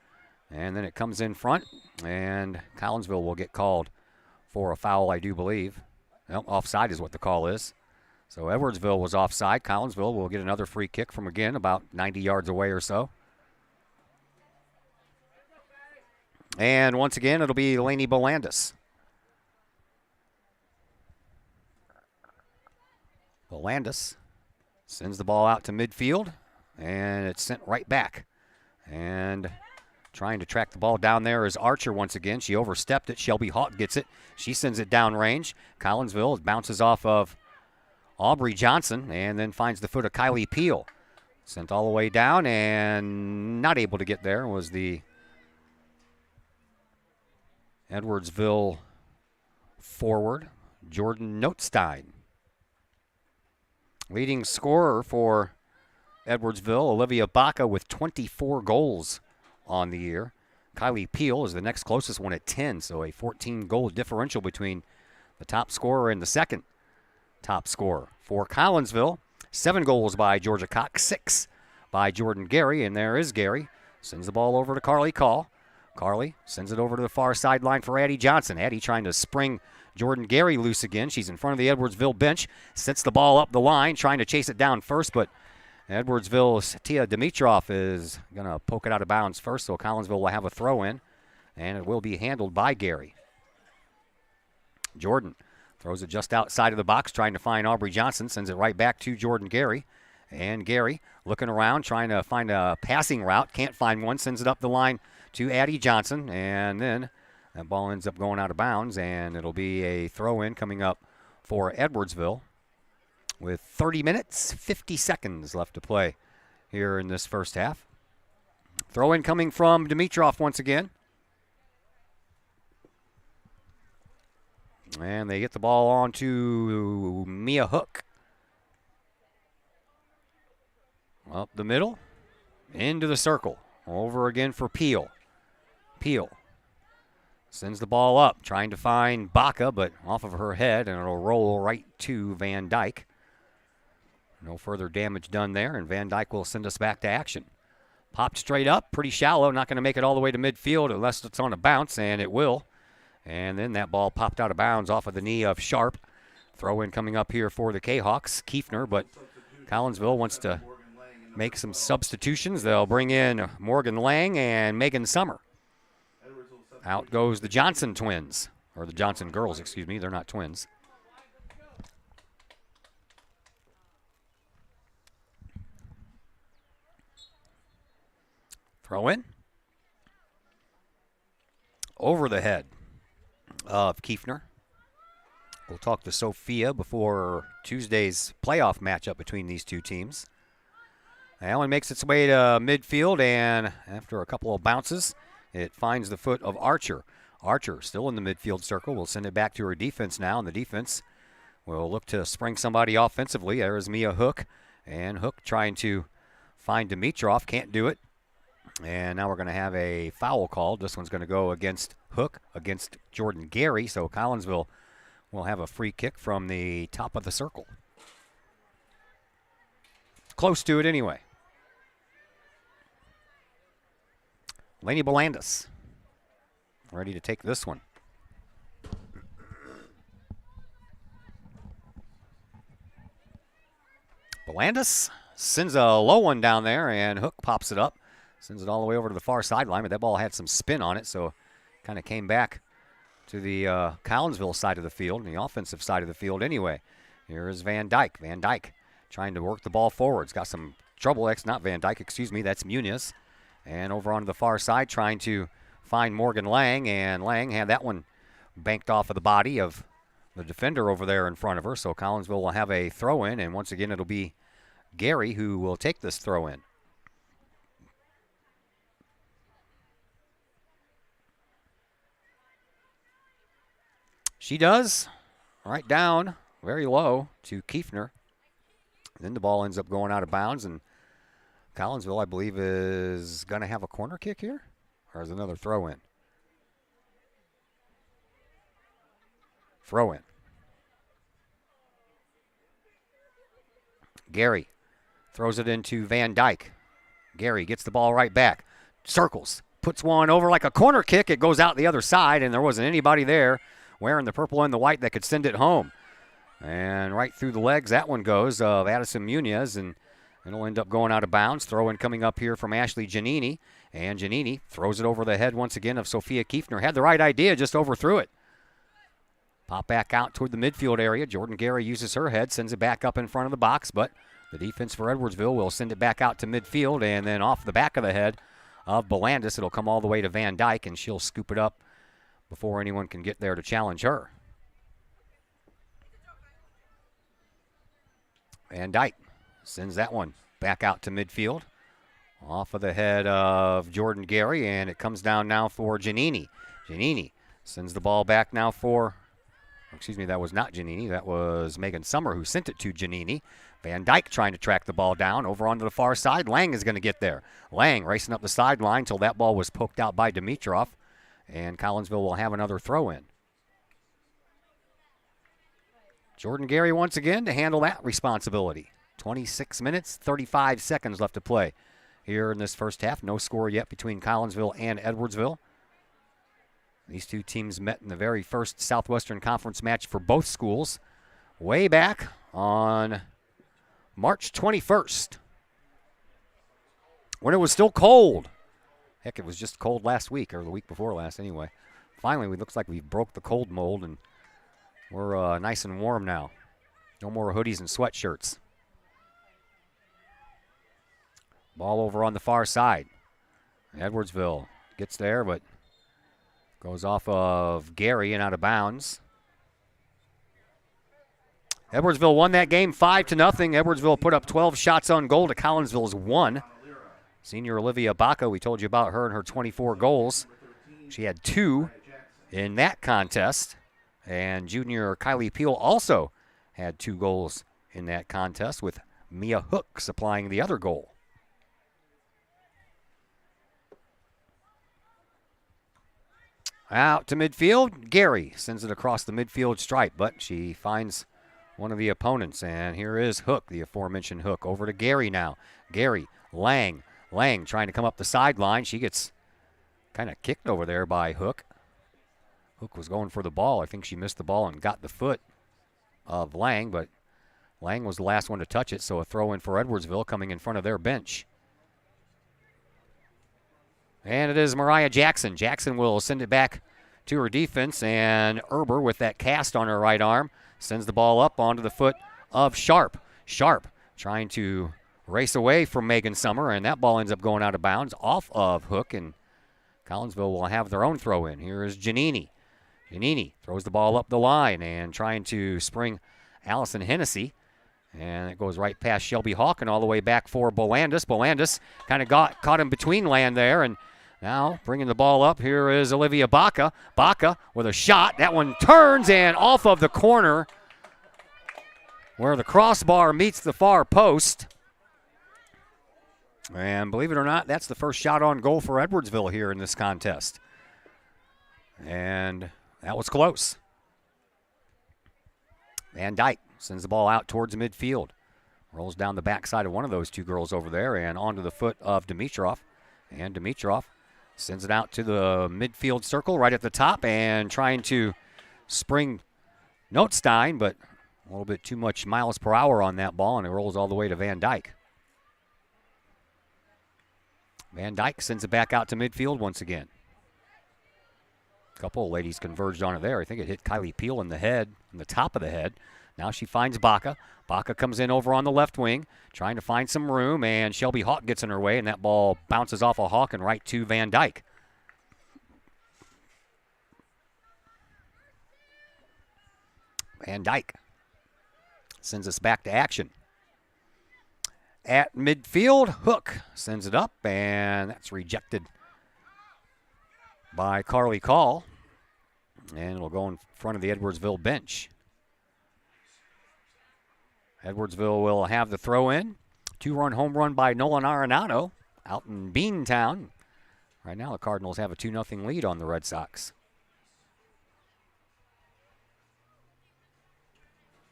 And then it comes in front, and Collinsville will get called for a foul, I do believe. Well, offside is what the call is. So Edwardsville was offside. Collinsville will get another free kick from, again, about 90 yards away or so. And once again, it'll be Laney Belandis. Belandis sends the ball out to midfield, and it's sent right back. And trying to track the ball down there is Archer once again. She overstepped it. Shelby Hawk gets it. She sends it down range. Collinsville bounces off of Aubrey Johnson and then finds the foot of Kylie Peel. Sent all the way down and not able to get there was the Edwardsville forward, Jordan Notstein. Leading scorer for Edwardsville, Olivia Baca, with 24 goals on the year. Kylie Peel is the next closest one at 10, so a 14-goal differential between the top scorer and the second top scorer. For Collinsville, 7 goals by Georgia Cox, 6 by Jordan Gary, and there is Gary. Sends the ball over to Carly Call. Carly sends it over to the far sideline for Addie Johnson. Addie trying to spring Jordan Gary loose again. She's in front of the Edwardsville bench. Sets the ball up the line, trying to chase it down first, but Edwardsville's Tia Dimitrov is going to poke it out of bounds first, so Collinsville will have a throw-in, and it will be handled by Gary. Jordan throws it just outside of the box, trying to find Aubrey Johnson. Sends it right back to Jordan Gary. And Gary looking around, trying to find a passing route. Can't find one. Sends it up the line to Addie Johnson. And then that ball ends up going out of bounds, and it'll be a throw-in coming up for Edwardsville with 30 minutes, 50 seconds left to play here in this first half. Throw-in coming from Dimitrov once again. And they get the ball on to Mia Hook. Up the middle, into the circle. Over again for Peel. Peel sends the ball up, trying to find Baca, but off of her head, and it'll roll right to Van Dyke. No further damage done there, and Van Dyke will send us back to action. Popped straight up, pretty shallow, not going to make it all the way to midfield unless it's on a bounce, and it will. And then that ball popped out of bounds off of the knee of Sharp. Throw in coming up here for the Kahawks, Kiefner, but Collinsville wants to make some substitutions. They'll bring in Morgan Lang and Megan Summer. Out goes the Johnson twins, or the Johnson girls, excuse me. They're not twins. Throw in. Over the head of Kiefner. We'll talk to Sophia before Tuesday's playoff matchup between these two teams. Allen makes its way to midfield, and after a couple of bounces, it finds the foot of Archer. Archer still in the midfield circle. We'll send it back to her defense now, and the defense will look to spring somebody offensively. There's Mia Hook, and Hook trying to find Dimitrov. Can't do it. And now we're going to have a foul called. This one's going to go against Hook, against Jordan Gary, so Collinsville will have a free kick from the top of the circle. Close to it anyway. Lainey Belandis ready to take this one. Belandis sends a low one down there, and Hook pops it up. Sends it all the way over to the far sideline, but that ball had some spin on it, so kind of came back to the Collinsville side of the field, the offensive side of the field anyway. Here's Van Dyke. Van Dyke trying to work the ball forward. It's got some trouble. That's not Van Dyke, excuse me. That's Muniz. And over on the far side trying to find Morgan Lang, and Lang had that one banked off of the body of the defender over there in front of her. So Collinsville will have a throw-in, and once again it'll be Gary who will take this throw-in. She does. Right down, very low to Kiefner. Then the ball ends up going out of bounds, and Collinsville, I believe, is going to have a corner kick here, or is another throw-in? Throw-in. Gary throws it into Van Dyke. Gary gets the ball right back. Circles. Puts one over like a corner kick. It goes out the other side, and there wasn't anybody there wearing the purple and the white that could send it home. And right through the legs, that one goes of Addison Muniz, and it'll end up going out of bounds. Throw-in coming up here from Ashley Giannini, and Giannini throws it over the head once again of Sophia Kiefner. Had the right idea, just overthrew it. Pop back out toward the midfield area. Jordan Gary uses her head, sends it back up in front of the box, but the defense for Edwardsville will send it back out to midfield, and then off the back of the head of Belandis, it'll come all the way to Van Dyke, and she'll scoop it up before anyone can get there to challenge her. Van Dyke sends that one back out to midfield. Off of the head of Jordan Gary, and it comes down now for Giannini. Giannini sends the ball back now for, excuse me, that was not Giannini. That was Megan Summer who sent it to Giannini. Van Dyke trying to track the ball down over onto the far side. Lang is going to get there. Lang racing up the sideline until that ball was poked out by Dimitrov. And Collinsville will have another throw-in. Jordan Gary once again to handle that responsibility. 26 minutes, 35 seconds left to play here in this first half. No score yet between Collinsville and Edwardsville. These two teams met in the very first Southwestern Conference match for both schools way back on March 21st when it was still cold. Heck, it was just cold last week, or the week before last anyway. Finally, it looks like we broke the cold mold, and we're nice and warm now. No more hoodies and sweatshirts. Ball over on the far side. Edwardsville gets there, but goes off of Gary and out of bounds. Edwardsville won that game 5-0. Edwardsville put up 12 shots on goal to Collinsville's 1. Senior Olivia Baca, we told you about her and her 24 goals. She had 2 in that contest. And junior Kylie Peel also had 2 goals in that contest, with Mia Hook supplying the other goal. Out to midfield. Gary sends it across the midfield stripe, but she finds one of the opponents. And here is Hook, the aforementioned Hook. Over to Gary now. Gary, Lang. Lang trying to come up the sideline. She gets kind of kicked over there by Hook. Hook was going for the ball. I think she missed the ball and got the foot of Lang, but Lang was the last one to touch it, so a throw in for Edwardsville coming in front of their bench. And it is Mariah Jackson. Jackson will send it back to her defense, and Erber with that cast on her right arm sends the ball up onto the foot of Sharp. Sharp trying to race away from Megan Summer, and that ball ends up going out of bounds off of Hook, and Collinsville will have their own throw in. Here is Giannini. Giannini throws the ball up the line and trying to spring Allison Hennessy. And it goes right past Shelby Hawk and all the way back for Bolandis. Bolandis kind of caught him between land there. And now bringing the ball up, here is Olivia Baca. Baca with a shot. That one turns and off of the corner where the crossbar meets the far post. And believe it or not, that's the first shot on goal for Edwardsville here in this contest. And that was close. Van Dyke sends the ball out towards midfield. Rolls down the backside of one of those two girls over there and onto the foot of Dimitrov. And Dimitrov sends it out to the midfield circle right at the top and trying to spring Notstein, but a little bit too much miles per hour on that ball, and it rolls all the way to Van Dyke. Van Dyke sends it back out to midfield once again. A couple of ladies converged on it there. I think it hit Kylie Peel in the head, in the top of the head. Now she finds Baca. Baca comes in over on the left wing, trying to find some room, and Shelby Hawk gets in her way, and that ball bounces off of Hawk and right to Van Dyke. Van Dyke sends us back to action. At midfield, Hook sends it up, and that's rejected by Carly Call, and it'll go in front of the Edwardsville bench. Edwardsville will have the throw in. 2-run home run by Nolan Arenado out in Beantown. Right now the Cardinals have a 2-0 lead on the Red Sox.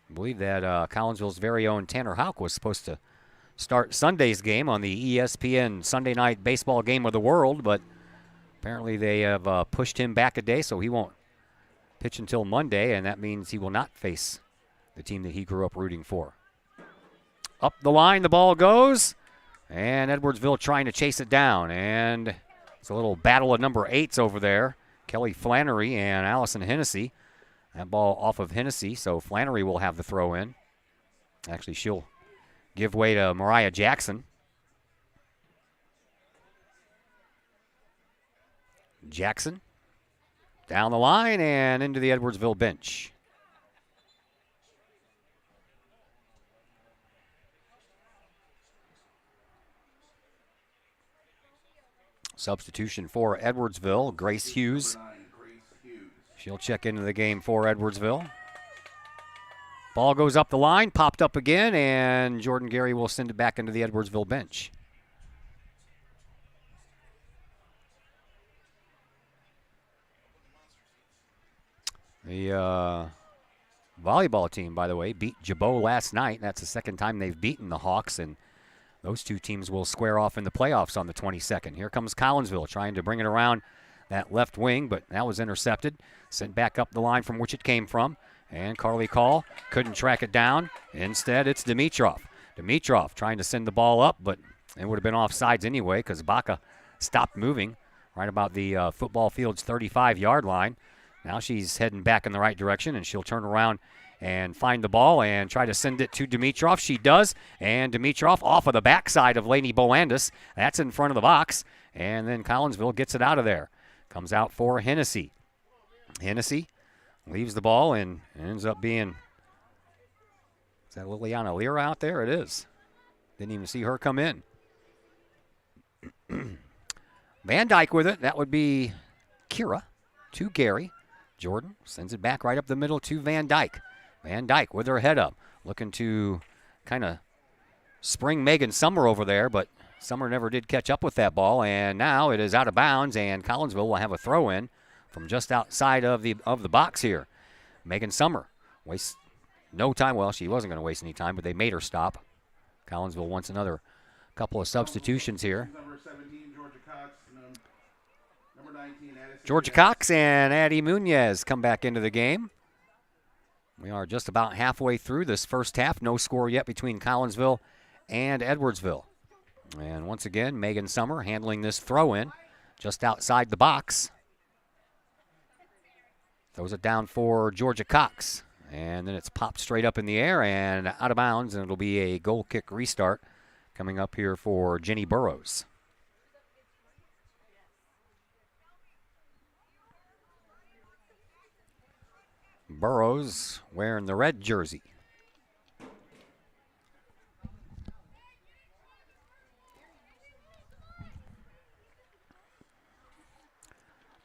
I believe that Collinsville's very own Tanner Houck was supposed to start Sunday's game on the ESPN Sunday Night Baseball Game of the World, but apparently they have pushed him back a day, so he won't pitch until Monday, and that means he will not face the team that he grew up rooting for. Up the line, the ball goes, and Edwardsville trying to chase it down, and it's a little battle of number 8s over there. Kelly Flannery and Allison Hennessy. That ball off of Hennessy, so Flannery will have the throw in. Actually, she'll give way to Mariah Jackson. Jackson down the line and into the Edwardsville bench. Substitution for Edwardsville, Grace Hughes. She'll check into the game for Edwardsville. Ball goes up the line, popped up again, and Jordan Gary will send it back into the Edwardsville bench. The volleyball team, by the way, beat Jabot last night. That's the second time they've beaten the Hawks, and those two teams will square off in the playoffs on the 22nd. Here comes Collinsville trying to bring it around that left wing, but that was intercepted. Sent back up the line from which it came from. And Carly Call couldn't track it down. Instead, it's Dimitrov. Dimitrov trying to send the ball up, but it would have been offsides anyway because Baca stopped moving right about the football field's 35-yard line. Now she's heading back in the right direction, and she'll turn around and find the ball and try to send it to Dimitrov. She does, and Dimitrov off of the backside of Lainey Bolandis. That's in front of the box, and then Collinsville gets it out of there. Comes out for Hennessy. Hennessy leaves the ball and ends up being, is that Liliana Lira out there? It is. Didn't even see her come in. Van Dyke with it. That would be Kira to Gary. Jordan sends it back right up the middle to Van Dyke. Van Dyke with her head up, looking to kind of spring Megan Summer over there, but Summer never did catch up with that ball, and now it is out of bounds, and Collinsville will have a throw-in from just outside of the box here. Megan Summer wastes no time. Well, she wasn't going to waste any time, but they made her stop. Collinsville wants another couple of substitutions here. Georgia Cox and Addie Munez come back into the game. We are just about halfway through this first half. No score yet between Collinsville and Edwardsville. And once again, Megan Summer handling this throw-in just outside the box. Throws it down for Georgia Cox. And then it's popped straight up in the air and out of bounds, and it'll be a goal kick restart coming up here for Jenny Burrows. Burrows wearing the red jersey.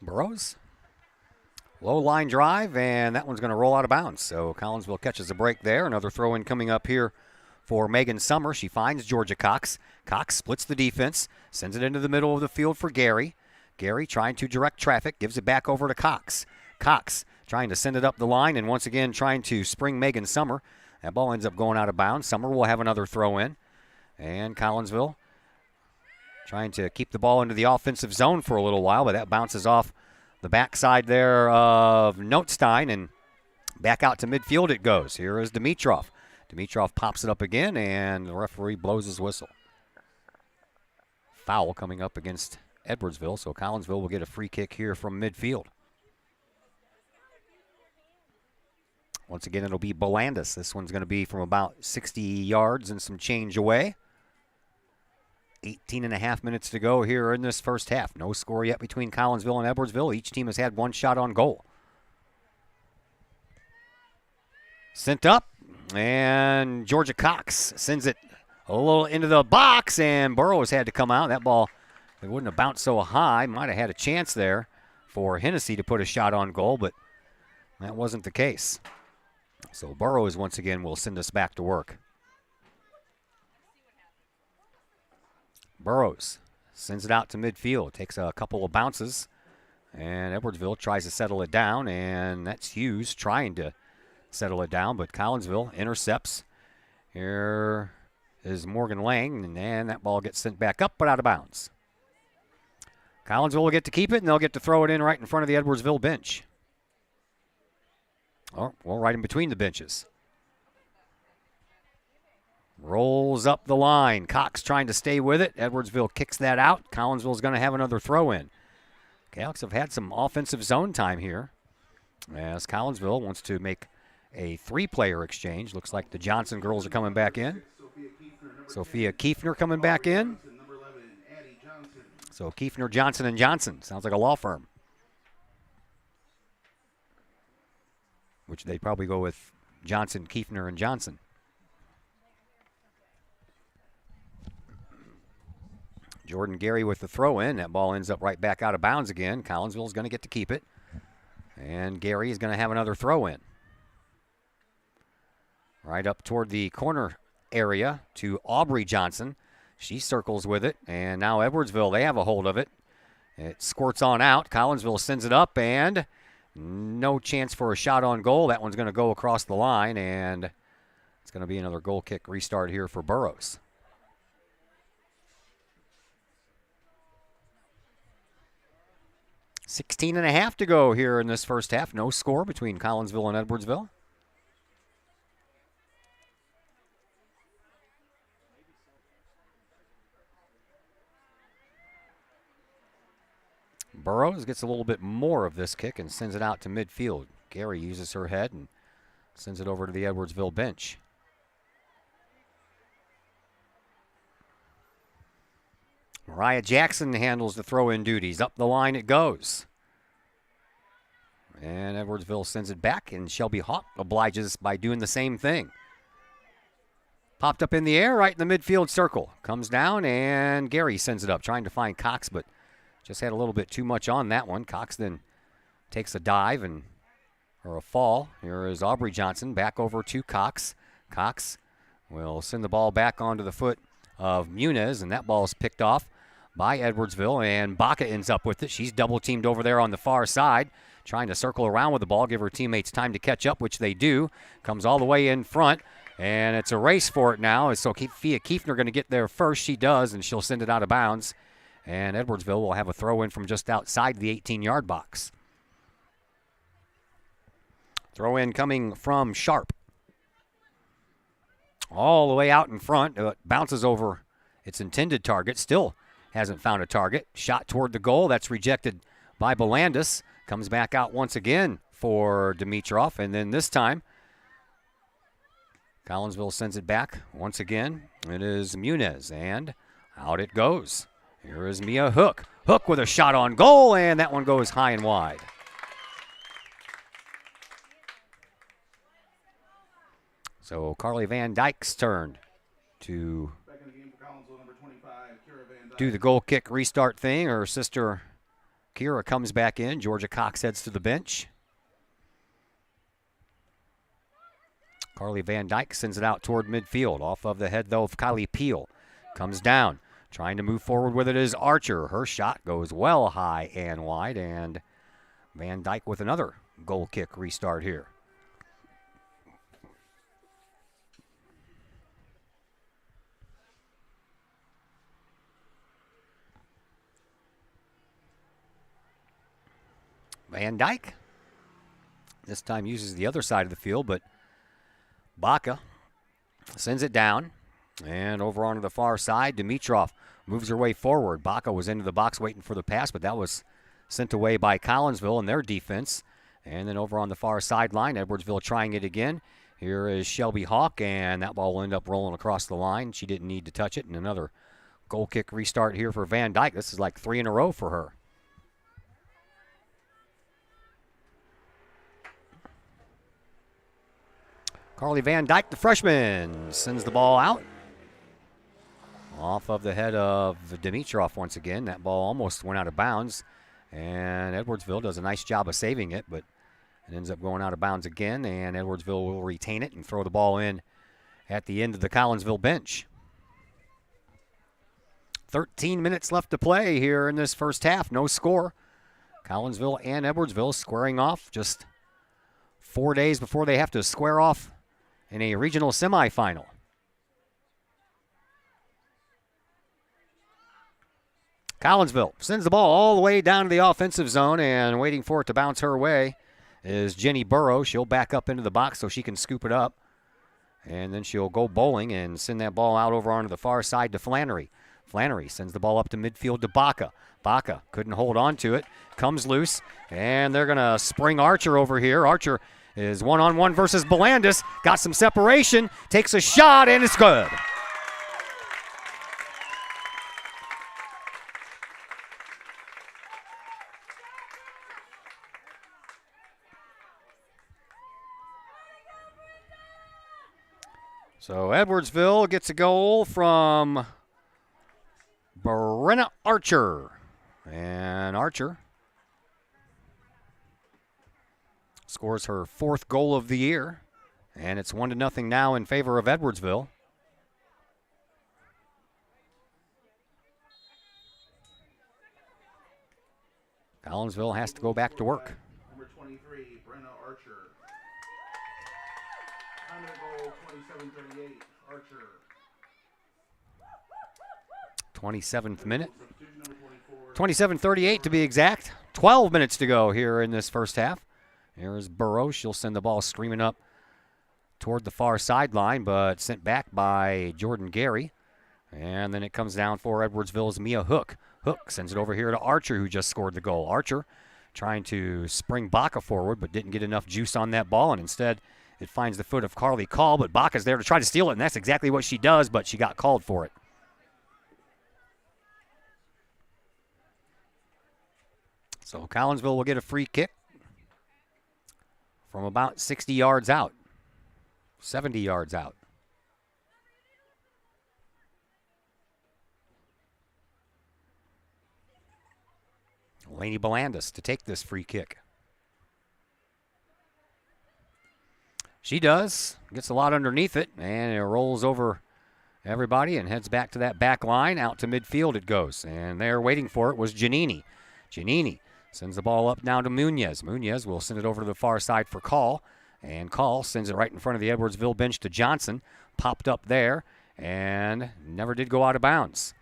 Burrows. Low line drive, and that one's going to roll out of bounds. So Collinsville catches a break there. Another throw in coming up here for Megan Summer. She finds Georgia Cox. Cox splits the defense, sends it into the middle of the field for Gary. Gary trying to direct traffic, gives it back over to Cox. Cox trying to send it up the line, and once again trying to spring Megan Summer. That ball ends up going out of bounds. Summer will have another throw in. And Collinsville trying to keep the ball into the offensive zone for a little while, but that bounces off the backside there of Notstein, and back out to midfield it goes. Here is Dimitrov. Dimitrov pops it up again, and the referee blows his whistle. Foul coming up against Edwardsville, so Collinsville will get a free kick here from midfield. Once again, it'll be Bolandis. This one's going to be from about 60 yards and some change away. 18 and a half minutes to go here in this first half. No score yet between Collinsville and Edwardsville. Each team has had one shot on goal. Sent up, and Georgia Cox sends it a little into the box, and Burrows had to come out. That ball, it wouldn't have bounced so high. Might have had a chance there for Hennessy to put a shot on goal, but that wasn't the case. So Burrows once again will send us back to work. Burrows sends it out to midfield, takes a couple of bounces, and Edwardsville tries to settle it down, and that's Hughes trying to settle it down, but Collinsville intercepts. Here is Morgan Lang, and that ball gets sent back up but out of bounds. Collinsville will get to keep it, and they'll get to throw it in right in front of the Edwardsville bench. Oh, well, right in between the benches. Rolls up the line. Cox trying to stay with it. Edwardsville kicks that out. Collinsville's going to have another throw in. Canucks have had some offensive zone time here, as Collinsville wants to make a three-player exchange. Looks like the Johnson girls are coming back in. Sophia Kiefner coming back in. So Kiefner, Johnson, and Johnson. Sounds like a law firm. Which they probably go with Johnson, Kiefner, and Johnson. Jordan Gary with the throw in. That ball ends up right back out of bounds again. Collinsville's going to get to keep it. And Gary is going to have another throw in. Right up toward the corner area to Aubrey Johnson. She circles with it. And now Edwardsville, they have a hold of it. It squirts on out. Collinsville sends it up, and no chance for a shot on goal. That one's going to go across the line, and it's going to be another goal kick restart here for Burrows. 16 and a half to go here in this first half. No score between Collinsville and Edwardsville. Burrows gets a little bit more of this kick and sends it out to midfield. Gary uses her head and sends it over to the Edwardsville bench. Mariah Jackson handles the throw-in duties. Up the line it goes. And Edwardsville sends it back, and Shelby Hawk obliges by doing the same thing. Popped up in the air right in the midfield circle. Comes down, and Gary sends it up, trying to find Cox, but just had a little bit too much on that one. Cox then takes a dive or a fall. Here is Aubrey Johnson back over to Cox. Cox will send the ball back onto the foot of Munez, and that ball is picked off by Edwardsville, and Baca ends up with it. She's double teamed over there on the far side, trying to circle around with the ball, give her teammates time to catch up, which they do. Comes all the way in front, and it's a race for it now. So Fia Kiefner going to get there first. She does, and she'll send it out of bounds. And Edwardsville will have a throw in from just outside the 18-yard box. Throw in coming from Sharp. All the way out in front. Bounces over its intended target. Still hasn't found a target. Shot toward the goal. That's rejected by Belandis. Comes back out once again for Dimitrov. And then this time, Collinsville sends it back once again. It is Muniz. And out it goes. Here is Mia Hook. Hook with a shot on goal. And that one goes high and wide. So Carly Van Dyke's turn to do the goal kick restart thing. Her sister Kira comes back in. Georgia Cox heads to the bench. Carly Van Dyke sends it out toward midfield. Off of the head, though, of Kylie Peel. Comes down. Trying to move forward with it is Archer. Her shot goes well high and wide. And Van Dyke with another goal kick restart here. Van Dyke this time uses the other side of the field, but Baca sends it down. And over onto the far side, Dimitrov moves her way forward. Baca was into the box waiting for the pass, but that was sent away by Collinsville and their defense. And then over on the far sideline, Edwardsville trying it again. Here is Shelby Hawk, and that ball will end up rolling across the line. She didn't need to touch it. And another goal kick restart here for Van Dyke. This is like 3 in a row for her. Carly Van Dyke, the freshman, sends the ball out. Off of the head of Dimitrov once again. That ball almost went out of bounds. And Edwardsville does a nice job of saving it, but it ends up going out of bounds again. And Edwardsville will retain it and throw the ball in at the end of the Collinsville bench. 13 minutes left to play here in this first half. No score. Collinsville and Edwardsville squaring off just 4 days before they have to square off in a regional semifinal. Collinsville sends the ball all the way down to the offensive zone, and waiting for it to bounce her way is Jenny Burrow. She'll back up into the box so she can scoop it up, and then she'll go bowling and send that ball out over onto the far side to Flannery. Flannery sends the ball up to midfield to Baca. Baca couldn't hold on to it, comes loose, and they're going to spring Archer over here. Archer is one-on-one versus Belandis. Got some separation, takes a shot, and it's good. So Edwardsville gets a goal from Brenna Archer. And Archer scores her 4th goal of the year. And it's 1-0 now in favor of Edwardsville. Collinsville has to go back to work. Number 23, Brenna Archer. Time of goal, 27:38, Archer. 27th minute. 27:38 to be exact. 12 minutes to go here in this first half. Here's Burrow. She'll send the ball screaming up toward the far sideline, but sent back by Jordan Gary. And then it comes down for Edwardsville's Mia Hook. Hook sends it over here to Archer, who just scored the goal. Archer trying to spring Baca forward, but didn't get enough juice on that ball, and instead it finds the foot of Carly Call, but Baca's there to try to steal it, and that's exactly what she does, but she got called for it. So Collinsville will get a free kick from about 60 yards out, 70 yards out. Lainey Belandis to take this free kick. She does. Gets a lot underneath it, and it rolls over everybody and heads back to that back line. Out to midfield it goes. And there waiting for it was Giannini. Giannini sends the ball up now to Munoz. Munoz will send it over to the far side for Call. And Call sends it right in front of the Edwardsville bench to Johnson. Popped up there and never did go out of bounds.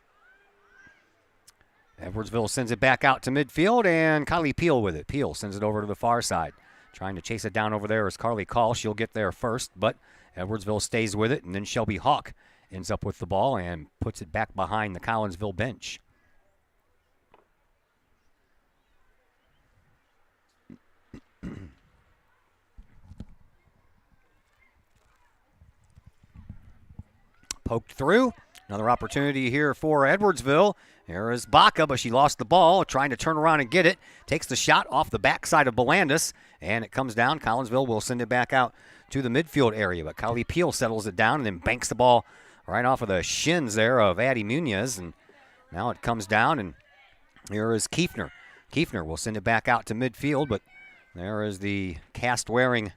Edwardsville sends it back out to midfield, and Kylie Peel with it. Peel sends it over to the far side. Trying to chase it down over there is Carly Call. She'll get there first, but Edwardsville stays with it, and then Shelby Hawk ends up with the ball and puts it back behind the Collinsville bench. Poked through. Another opportunity here for Edwardsville. Here is Baca, but she lost the ball, trying to turn around and get it. Takes the shot off the backside of Belandis, and it comes down. Collinsville will send it back out to the midfield area, but Kylie Peel settles it down and then banks the ball right off of the shins there of Addie Munoz, and now it comes down, and here is Kiefner. Kiefner will send it back out to midfield, but there is the cast-wearing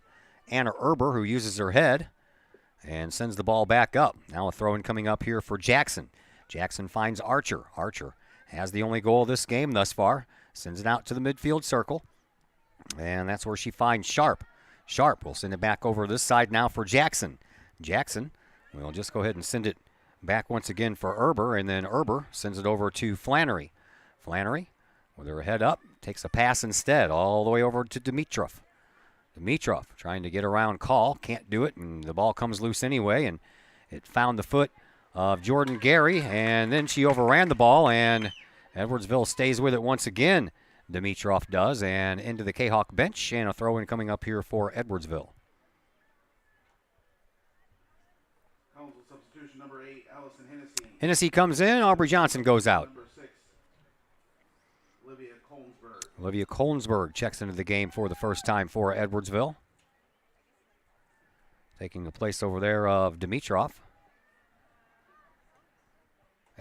Anna Erber, who uses her head and sends the ball back up. Now a throw-in coming up here for Jackson. Jackson finds Archer. Archer has the only goal of this game thus far. Sends it out to the midfield circle. And that's where she finds Sharp. Sharp will send it back over this side now for Jackson. Jackson will just go ahead and send it back once again for Erber. And then Erber sends it over to Flannery. Flannery, with her head up, takes a pass instead all the way over to Dimitrov. Dimitrov trying to get around Call. Can't do it, and the ball comes loose anyway. And it found the foot of Jordan Gary, and then she overran the ball, and Edwardsville stays with it once again. Dimitrov does, and into the Kahok bench, and a throw-in coming up here for Edwardsville. Substitution number 8, Allison Hennessy. Hennessy comes in, Aubrey Johnson goes out. Number 6, Olivia Kolnsberg. Olivia Kolnsberg checks into the game for the first time for Edwardsville. Taking the place over there of Dimitrov.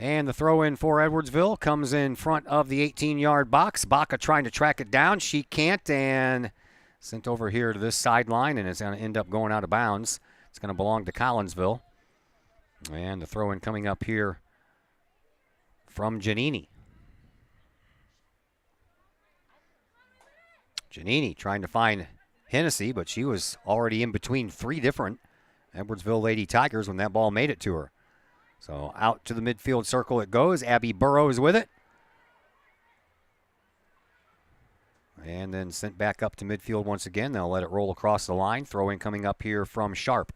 And the throw-in for Edwardsville comes in front of the 18-yard box. Baca trying to track it down. She can't, and sent over here to this sideline, and it's going to end up going out of bounds. It's going to belong to Collinsville. And the throw-in coming up here from Giannini. Giannini trying to find Hennessy, but she was already in between three different Edwardsville Lady Tigers when that ball made it to her. So out to the midfield circle it goes. Abby Burrows with it. And then sent back up to midfield once again. They'll let it roll across the line. Throw in coming up here from Sharp.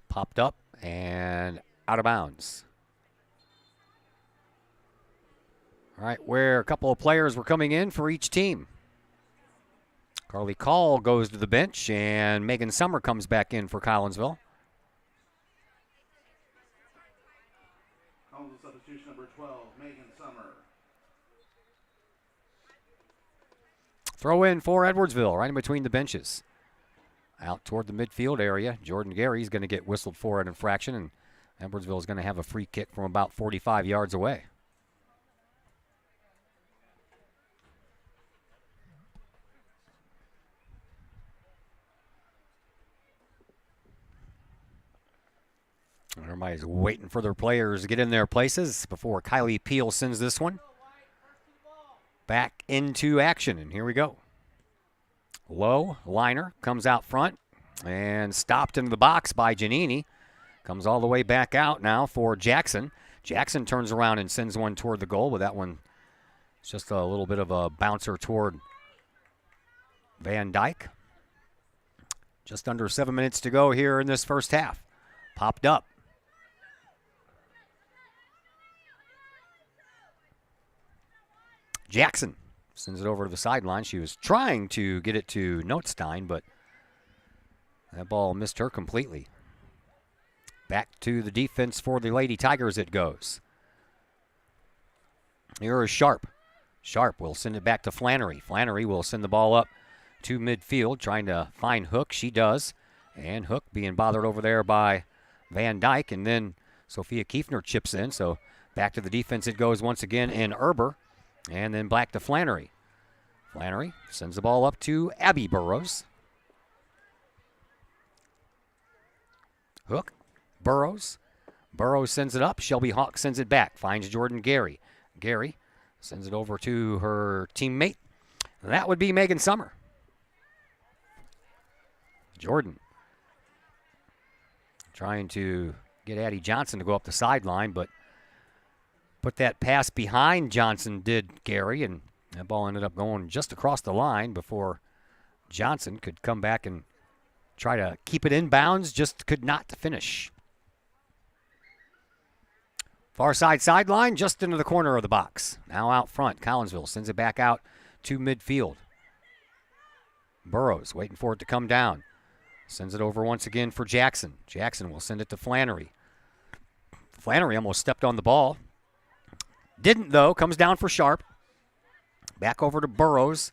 Popped up and out of bounds. All right, where a couple of players were coming in for each team. Carly Call goes to the bench, and Megan Summer comes back in for Collinsville. Collinsville substitution number 12, Megan Summer. Throw in for Edwardsville, right in between the benches. Out toward the midfield area. Jordan Gary's going to get whistled for an infraction, and Edwardsville is going to have a free kick from about 45 yards away. Everybody's waiting for their players to get in their places before Kylie Peel sends this one back into action, and here we go. Low liner comes out front and stopped into the box by Giannini. Comes all the way back out now for Jackson. Jackson turns around and sends one toward the goal, but that one is just a little bit of a bouncer toward Van Dyke. Just under 7 minutes to go here in this first half. Popped up. Jackson sends it over to the sideline. She was trying to get it to Notstein, but that ball missed her completely. Back to the defense for the Lady Tigers it goes. Here is Sharp. Sharp will send it back to Flannery. Flannery will send the ball up to midfield, trying to find Hook. She does. And Hook being bothered over there by Van Dyke, and then Sophia Kiefner chips in. So back to the defense it goes once again in Erber. And then back to Flannery. Flannery sends the ball up to Abby Burrows. Hook, Burrows. Burrows sends it up. Shelby Hawk sends it back. Finds Jordan Gary. Gary sends it over to her teammate. That would be Megan Summer. Jordan trying to get Addie Johnson to go up the sideline, but put that pass behind Johnson did Gary, and that ball ended up going just across the line before Johnson could come back and try to keep it in bounds, just could not finish. Far side sideline, just into the corner of the box. Now out front, Collinsville sends it back out to midfield. Burrows waiting for it to come down. Sends it over once again for Jackson. Jackson will send it to Flannery. Flannery almost stepped on the ball. Didn't, though. Comes down for Sharp. Back over to Burrows.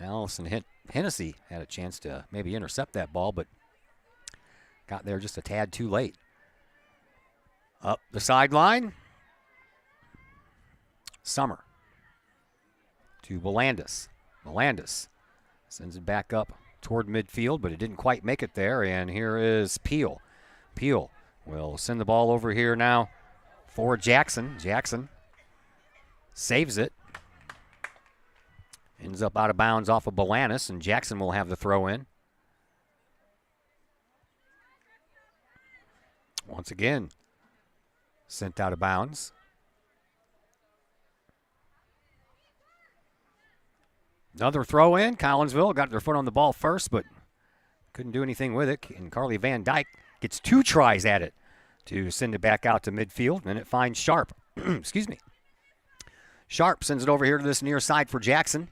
Allison Hennessy had a chance to maybe intercept that ball, but got there just a tad too late. Up the sideline. Summer to Belandis. Belandis sends it back up toward midfield, but it didn't quite make it there, and here is Peel. Peel will send the ball over here now for Jackson. Jackson saves it. Ends up out of bounds off of Belandis, and Jackson will have the throw in. Once again, sent out of bounds. Another throw in. Collinsville got their foot on the ball first, but couldn't do anything with it. And Carly Van Dyke gets 2 tries at it to send it back out to midfield. And it finds Sharp. Excuse me. Sharp sends it over here to this near side for Jackson.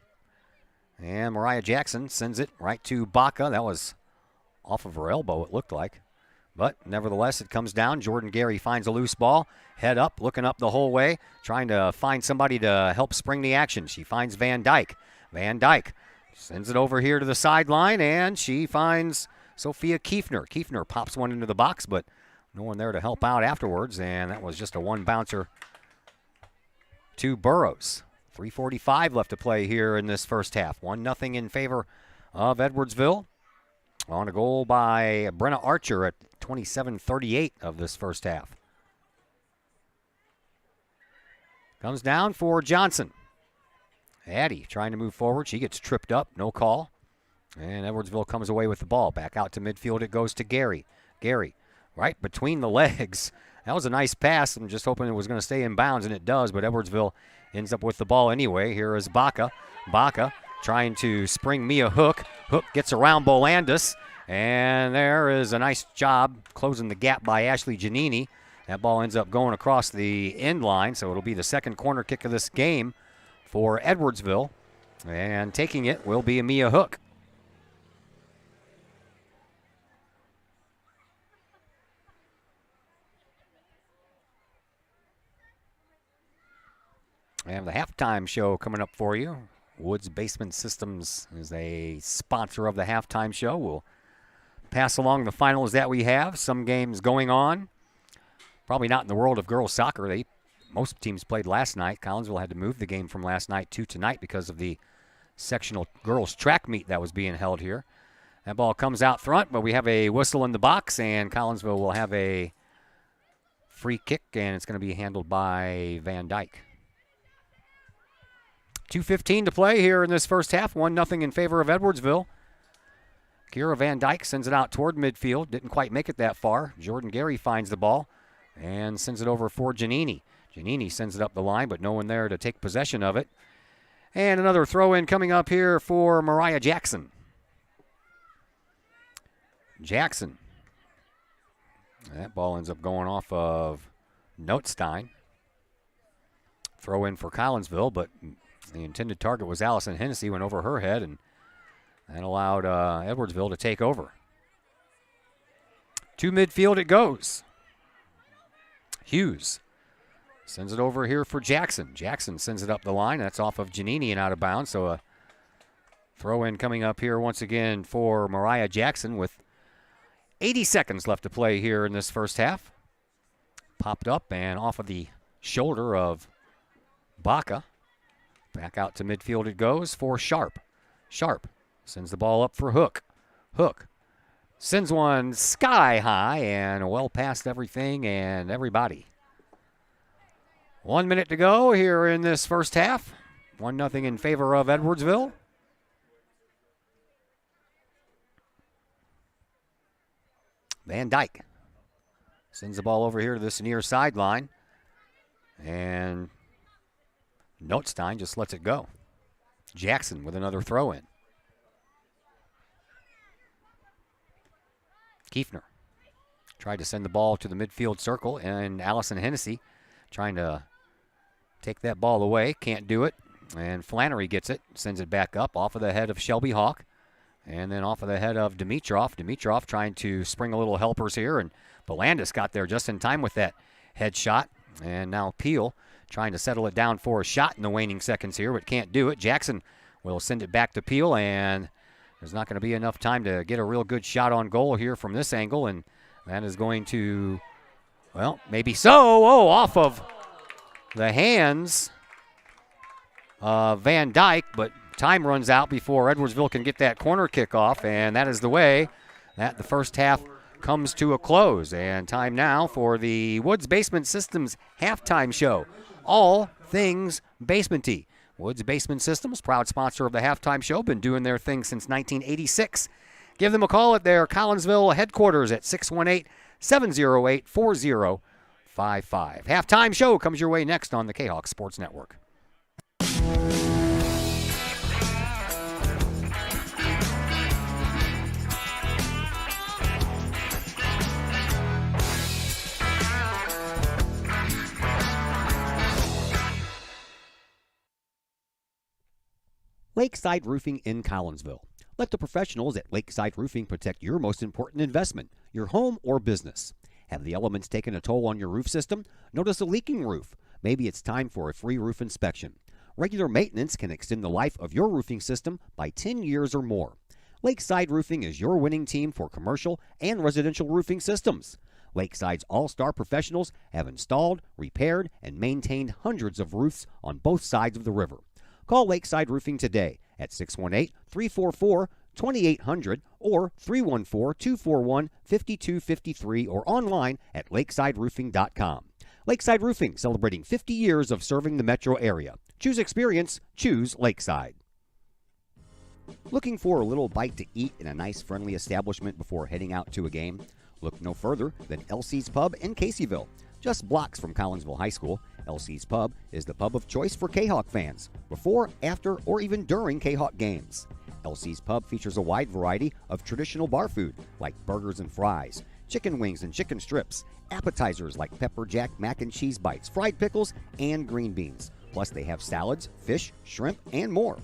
And Mariah Jackson sends it right to Baca. That was off of her elbow, it looked like. But nevertheless, it comes down. Jordan Gary finds a loose ball. Head up, looking up the whole way, trying to find somebody to help spring the action. She finds Van Dyke. Van Dyke sends it over here to the sideline, and she finds Sophia Kiefner. Kiefner pops one into the box, but no one there to help out afterwards, and that was just a one-bouncer to Burrows. 3:45 left to play here in this first half. 1-0 in favor of Edwardsville. On a goal by Brenna Archer at 27:38 of this first half. Comes down for Johnson. Addie trying to move forward. She gets tripped up. No call. And Edwardsville comes away with the ball. Back out to midfield it goes to Gary. Gary right between the legs. That was a nice pass. I'm just hoping it was going to stay in bounds, and it does. But Edwardsville ends up with the ball anyway. Here is Baca. Baca trying to spring Mia Hook. Hook gets around Bolandis. And there is a nice job closing the gap by Ashley Giannini. That ball ends up going across the end line, so it'll be the second corner kick of this game for Edwardsville. And taking it will be Mia Hook. We have the halftime show coming up for you. Woods Basement Systems is a sponsor of the halftime show. We'll pass along the finals that we have. Some games going on. Probably not in the world of girls soccer. Most teams played last night. Collinsville had to move the game from last night to tonight because of the sectional girls track meet that was being held here. That ball comes out front, but we have a whistle in the box, and Collinsville will have a free kick, and it's going to be handled by Van Dyke. 2:15 to play here in this first half. 1-0 in favor of Edwardsville. Kira Van Dyke sends it out toward midfield. Didn't quite make it that far. Jordan Gary finds the ball and sends it over for Giannini. Giannini sends it up the line, but no one there to take possession of it. And another throw-in coming up here for Mariah Jackson. Jackson. That ball ends up going off of Notstein. Throw-in for Collinsville, but the intended target was Allison Hennessy, went over her head, and that allowed Edwardsville to take over. To midfield it goes. Hughes sends it over here for Jackson. Jackson sends it up the line. That's off of Giannini and out of bounds. So a throw-in coming up here once again for Mariah Jackson with 80 seconds left to play here in this first half. Popped up and off of the shoulder of Baca. Back out to midfield it goes for Sharp. Sharp sends the ball up for Hook. Hook sends one sky high and well past everything and everybody. 1 minute to go here in this first half. 1-0 in favor of Edwardsville. Van Dyke sends the ball over here to this near sideline. And Notstein just lets it go. Jackson with another throw in. Kiefner tried to send the ball to the midfield circle, and Allison Hennessy trying to take that ball away. Can't do it. And Flannery gets it, sends it back up off of the head of Shelby Hawk, and then off of the head of Dimitrov. Dimitrov trying to spring a little helpers here, and Belandis got there just in time with that headshot. And now Peel trying to settle it down for a shot in the waning seconds here, but can't do it. Jackson will send it back to Peel, and there's not going to be enough time to get a real good shot on goal here from this angle, and that is going to, well, maybe so. Oh, off of the hands of Van Dyke, but time runs out before Edwardsville can get that corner kick off, and that is the way that the first half comes to a close. And time now for the Woods Basement Systems halftime show. All things basement-y. Woods Basement Systems, proud sponsor of the halftime show, been doing their thing since 1986. Give them a call at their Collinsville headquarters at 618-708-4055. Halftime show comes your way next on the Kahok Sports Network. Lakeside Roofing in Collinsville. Let the professionals at Lakeside Roofing protect your most important investment, your home or business. Have the elements taken a toll on your roof system? Notice a leaking roof? Maybe it's time for a free roof inspection. Regular maintenance can extend the life of your roofing system by 10 years or more. Lakeside Roofing is your winning team for commercial and residential roofing systems. Lakeside's all-star professionals have installed, repaired, and maintained hundreds of roofs on both sides of the river. Call Lakeside Roofing today at 618-344-2800 or 314-241-5253 or online at lakesideroofing.com. Lakeside Roofing, celebrating 50 years of serving the metro area. Choose experience, choose Lakeside. Looking for a little bite to eat in a nice, friendly establishment before heading out to a game? Look no further than LC's Pub in Caseyville. Just blocks from Collinsville High School, LC's Pub is the pub of choice for Kahok fans, before, after, or even during Kahok games. LC's Pub features a wide variety of traditional bar food, like burgers and fries, chicken wings and chicken strips, appetizers like pepper jack mac and cheese bites, fried pickles, and green beans. Plus they have salads, fish, shrimp, and more.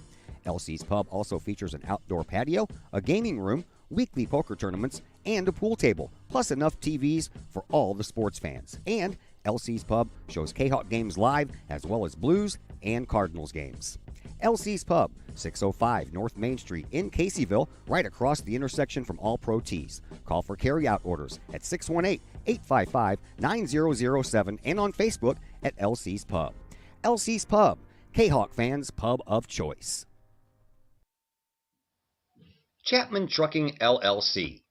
LC's Pub also features an outdoor patio, a gaming room, weekly poker tournaments, and a pool table, plus enough TVs for all the sports fans. And LC's Pub shows Kahok games live, as well as Blues and Cardinals games. LC's Pub, 605 North Main Street in Caseyville, right across the intersection from All Pro Tees. Call for carry-out orders at 618-855-9007 and on Facebook at LC's Pub. LC's Pub, Kahok fans' pub of choice. Chapman Trucking, LLC.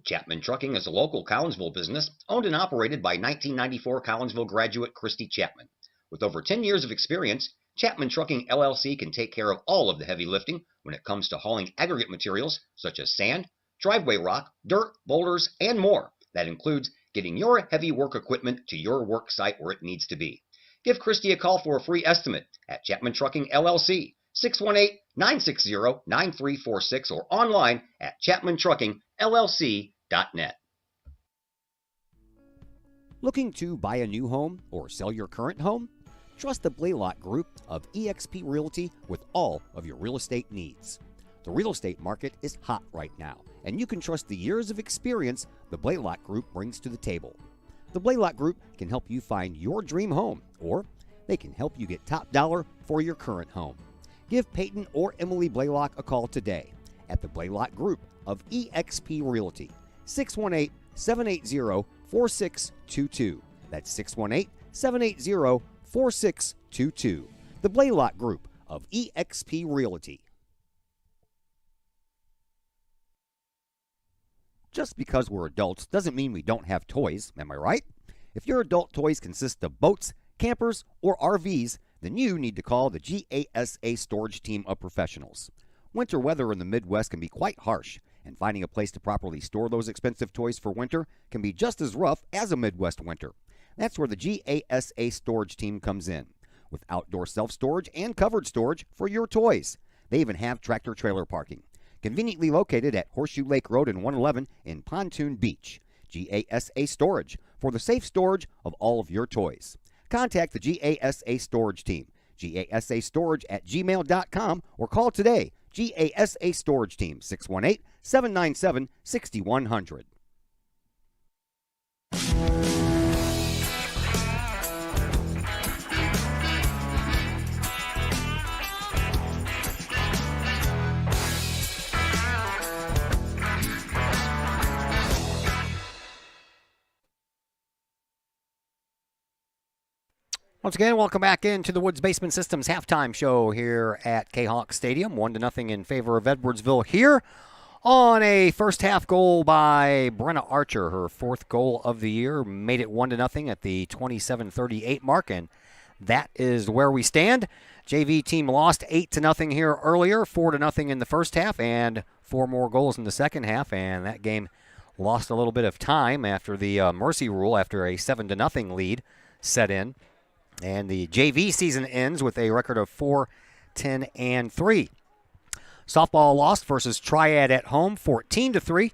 Chapman Trucking is a local Collinsville business owned and operated by 1994 Collinsville graduate Christy Chapman. With over 10 years of experience, Chapman Trucking, LLC can take care of all of the heavy lifting when it comes to hauling aggregate materials such as sand, driveway rock, dirt, boulders, and more. That includes getting your heavy work equipment to your work site where it needs to be. Give Christy a call for a free estimate at Chapman Trucking, LLC. 618-960-9346 or online at chapmantruckingllc.net. Looking to buy a new home or sell your current home? Trust the Blaylock Group of eXp Realty with all of your real estate needs. The real estate market is hot right now, and you can trust the years of experience the Blaylock Group brings to the table. The Blaylock Group can help you find your dream home, or they can help you get top dollar for your current home. Give Peyton or Emily Blaylock a call today at the Blaylock Group of eXp Realty, 618-780-4622. That's 618-780-4622. The Blaylock Group of eXp Realty. Just because we're adults doesn't mean we don't have toys, am I right? If your adult toys consist of boats, campers, or RVs, then you need to call the GASA storage team of professionals. Winter weather in the Midwest can be quite harsh, and finding a place to properly store those expensive toys for winter can be just as rough as a Midwest winter. That's where the GASA storage team comes in, with outdoor self-storage and covered storage for your toys. They even have tractor-trailer parking. Conveniently located at Horseshoe Lake Road and 111 in Pontoon Beach. GASA Storage, for the safe storage of all of your toys. Contact the GASA Storage team, gasastorage@gmail.com, or call today, GASA Storage Team, 618-797-6100. Once again, welcome back into the Woods Basement Systems halftime show here at Kahok Stadium. 1-0 in favor of Edwardsville here on a first half goal by Brenna Archer. Her fourth goal of the year made it 1-0 at the 27:38 mark, and that is where we stand. JV team lost 8-0 here earlier, 4-0 in the first half, and 4 more goals in the second half, and that game lost a little bit of time after the mercy rule after a 7-0 lead set in. And the JV season ends with a record of 4-10-3. Softball lost versus Triad at home, 14-3.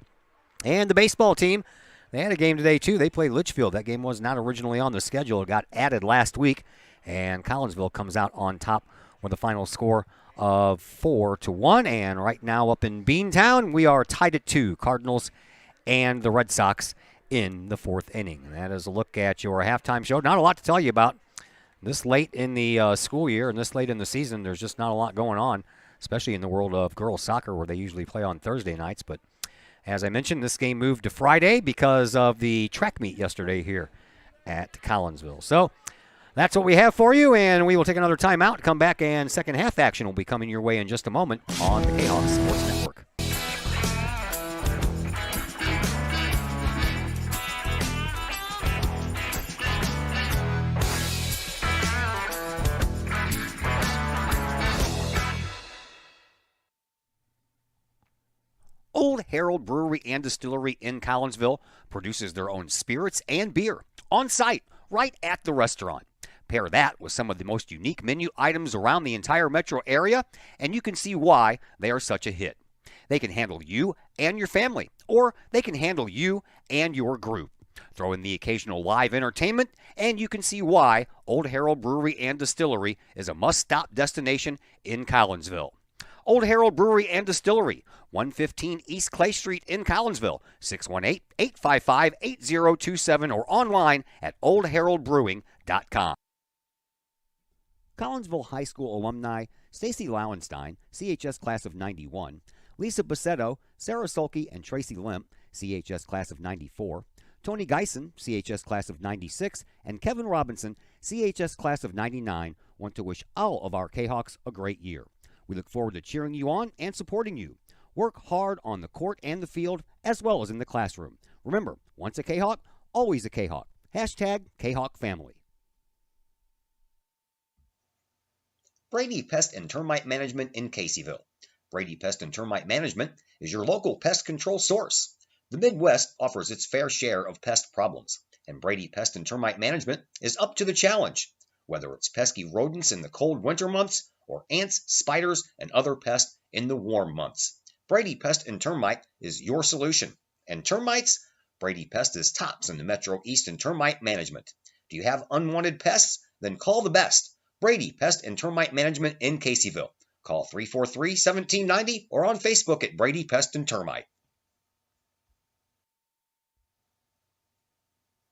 And the baseball team, they had a game today too. They played Litchfield. That game was not originally on the schedule. It got added last week. And Collinsville comes out on top with a final score of 4-1. And right now up in Beantown, we are tied at 2. Cardinals and the Red Sox in the fourth inning. And that is a look at your halftime show. Not a lot to tell you about. This late in the school year and this late in the season, there's just not a lot going on, especially in the world of girls soccer where they usually play on Thursday nights. But as I mentioned, this game moved to Friday because of the track meet yesterday here at Collinsville. So that's what we have for you, and we will take another timeout, come back, and second half action will be coming your way in just a moment on the Kahok Sports Network. Old Herald Brewery and Distillery in Collinsville produces their own spirits and beer on site, right at the restaurant. Pair that with some of the most unique menu items around the entire metro area, and you can see why they are such a hit. They can handle you and your family, or they can handle you and your group. Throw in the occasional live entertainment, and you can see why Old Herald Brewery and Distillery is a must-stop destination in Collinsville. Old Herald Brewery and Distillery, 115 East Clay Street in Collinsville, 618-855-8027, or online at oldheraldbrewing.com. Collinsville High School alumni Stacy Lauenstein, CHS class of 91, Lisa Bassetto, Sarah Sulke, and Tracy Limp, CHS class of 94, Tony Geisen, CHS class of 96, and Kevin Robinson, CHS class of 99, want to wish all of our Kahawks a great year. We look forward to cheering you on and supporting you. Work hard on the court and the field, as well as in the classroom. Remember, once a Kahawk, always a Kahawk. Hashtag Kahawk Family. Brady Pest and Termite Management in Caseyville. Brady Pest and Termite Management is your local pest control source. The Midwest offers its fair share of pest problems, and Brady Pest and Termite Management is up to the challenge. Whether it's pesky rodents in the cold winter months or ants, spiders, and other pests in the warm months, Brady Pest and Termite is your solution. And termites? Brady Pest is tops in the Metro East in termite management. Do you have unwanted pests? Then call the best. Brady Pest and Termite Management in Caseyville. Call 343-1790 or on Facebook at Brady Pest and Termite.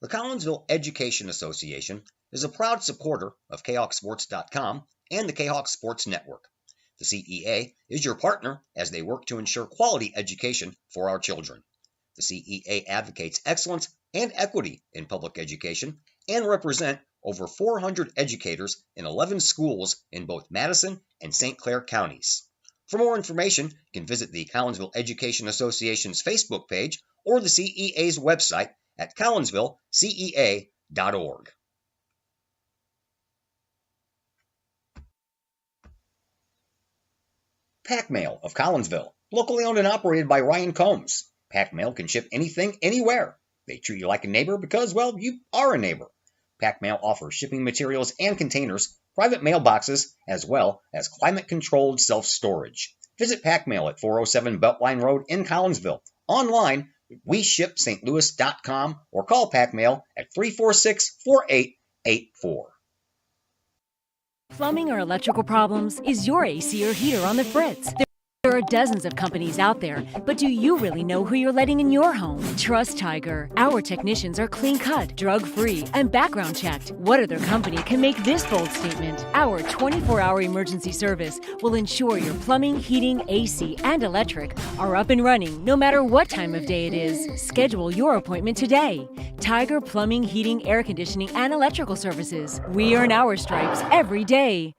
The Collinsville Education Association is a proud supporter of KahawkSports.com and the Kahawk Sports Network. The CEA is your partner as they work to ensure quality education for our children. The CEA advocates excellence and equity in public education and represent over 400 educators in 11 schools in both Madison and St. Clair counties. For more information, you can visit the Collinsville Education Association's Facebook page or the CEA's website at collinsvillecea.org. Pack Mail of Collinsville, locally owned and operated by Ryan Combs. Pack Mail can ship anything, anywhere. They treat you like a neighbor because, well, you are a neighbor. Pack Mail offers shipping materials and containers, private mailboxes, as well as climate-controlled self-storage. Visit Pack Mail at 407 Beltline Road in Collinsville. Online, WeShipSt.Louis.com or call Pack Mail at 346-4884. Plumbing or electrical problems? Is your AC or heater on the fritz? There are dozens of companies out there, but do you really know who you're letting in your home? Trust Tiger. Our technicians are clean-cut, drug-free, and background checked. What other company can make this bold statement? Our 24-hour emergency service will ensure your plumbing, heating, AC, and electric are up and running no matter what time of day it is. Schedule your appointment today. Tiger Plumbing, Heating, Air Conditioning, and Electrical Services. We earn our stripes every day.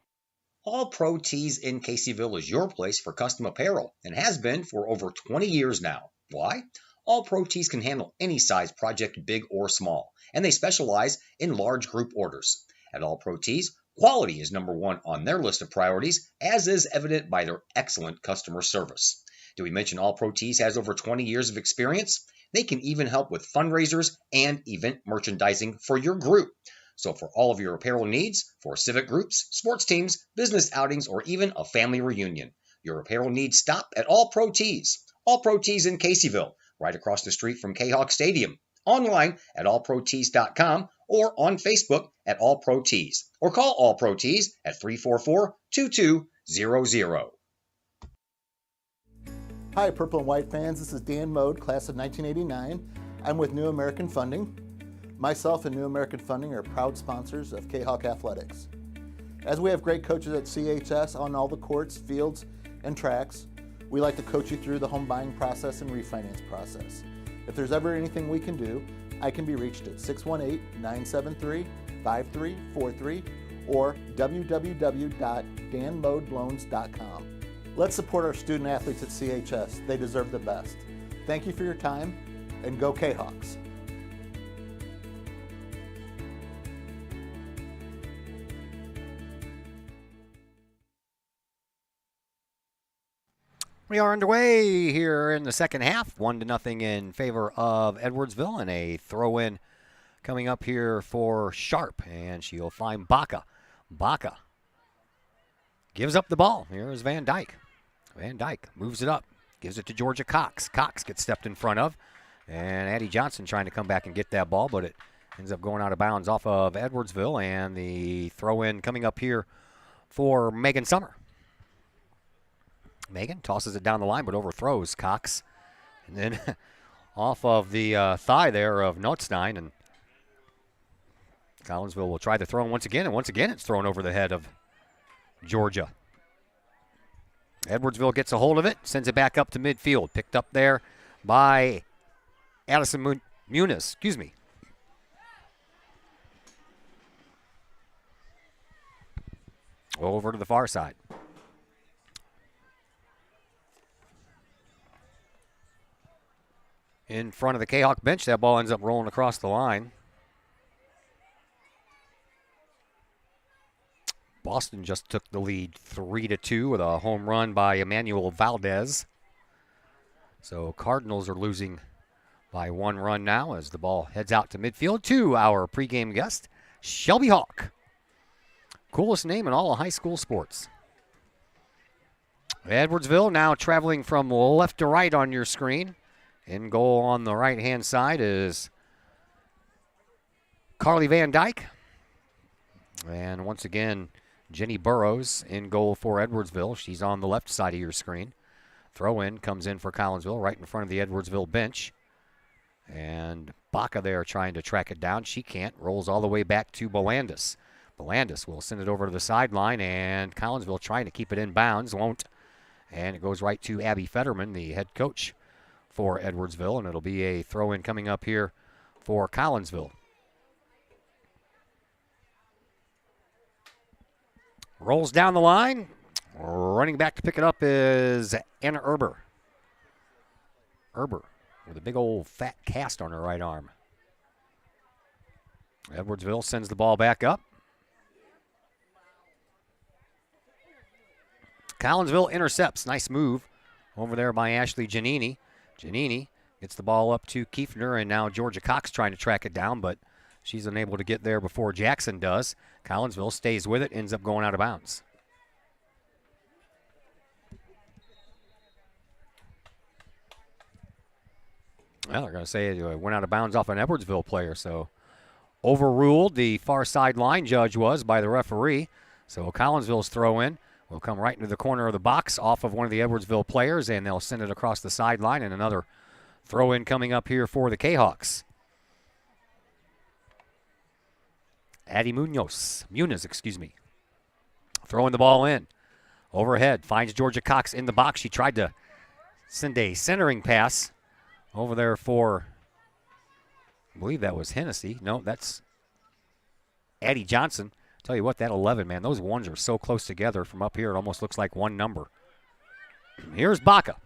All Pro Tees in Caseyville is your place for custom apparel and has been for over 20 years now. Why? All Pro Tees can handle any size project, big or small, and they specialize in large group orders. At All Pro Tees, quality is number one on their list of priorities, as is evident by their excellent customer service. Did we mention All Pro Tees has over 20 years of experience? They can even help with fundraisers and event merchandising for your group. So for all of your apparel needs, for civic groups, sports teams, business outings, or even a family reunion, your apparel needs stop at All Pro Tees. All Pro Tees in Caseyville, right across the street from Kahok Stadium. Online at allprotees.com or on Facebook at All Pro Tees. Or call All Pro Tees at 344-2200. Hi, Purple and White fans. This is Dan Mode, class of 1989. I'm with New American Funding. Myself and New American Funding are proud sponsors of Kahok Athletics. As we have great coaches at CHS on all the courts, fields, and tracks, we like to coach you through the home buying process and refinance process. If there's ever anything we can do, I can be reached at 618-973-5343 or www.danmodeloans.com. Let's support our student athletes at CHS. They deserve the best. Thank you for your time, and go Kahawks. We are underway here in the second half, 1-0 in favor of Edwardsville, and a throw-in coming up here for Sharp, and she'll find Baca. Baca gives up the ball. Here's Van Dyke. Van Dyke moves it up, gives it to Georgia Cox. Cox gets stepped in front of, and Addie Johnson trying to come back and get that ball, but it ends up going out of bounds off of Edwardsville, and the throw-in coming up here for Megan Summer. Megan tosses it down the line, but overthrows Cox. And then off of the thigh there of Notstein. And Collinsville will try the throw once again, and once again it's thrown over the head of Georgia. Edwardsville gets a hold of it, sends it back up to midfield. Picked up there by Addison Muniz. Over to the far side. In front of the Kahok bench, that ball ends up rolling across the line. Boston just took the lead 3-2 with a home run by Emmanuel Valdez. So Cardinals are losing by 1 run now as the ball heads out to midfield to our pregame guest, Shelby Hawk. Coolest name in all of high school sports. Edwardsville now traveling from left to right on your screen. In goal on the right-hand side is Carly Van Dyke. And once again, Jenny Burrows in goal for Edwardsville. She's on the left side of your screen. Throw-in comes in for Collinsville right in front of the Edwardsville bench. And Baca there trying to track it down. She can't. Rolls all the way back to Belandis. Belandis will send it over to the sideline, and Collinsville trying to keep it in bounds. Won't. And it goes right to Abby Fetterman, the head coach for Edwardsville, and it'll be a throw-in coming up here for Collinsville. Rolls down the line. Running back to pick it up is Anna Erber. Erber with a big old fat cast on her right arm. Edwardsville sends the ball back up. Collinsville intercepts. Nice move over there by Ashley Giannini. Giannini gets the ball up to Kiefner, and now Georgia Cox trying to track it down, but she's unable to get there before Jackson does. Collinsville stays with it, ends up going out of bounds. Well, they're going to say it went out of bounds off an Edwardsville player, so overruled. The far sideline judge was by the referee. So Collinsville's throw in will come right into the corner of the box off of one of the Edwardsville players, and they'll send it across the sideline, and another throw in coming up here for the Kahawks. Addie Muniz, excuse me. Throwing the ball in. Overhead, finds Georgia Cox in the box. She tried to send a centering pass over there for, I believe that was Hennessy. No, that's Addie Johnson. Tell you what, that 11, man, those ones are so close together from up here. It almost looks like one number. Here's Baca.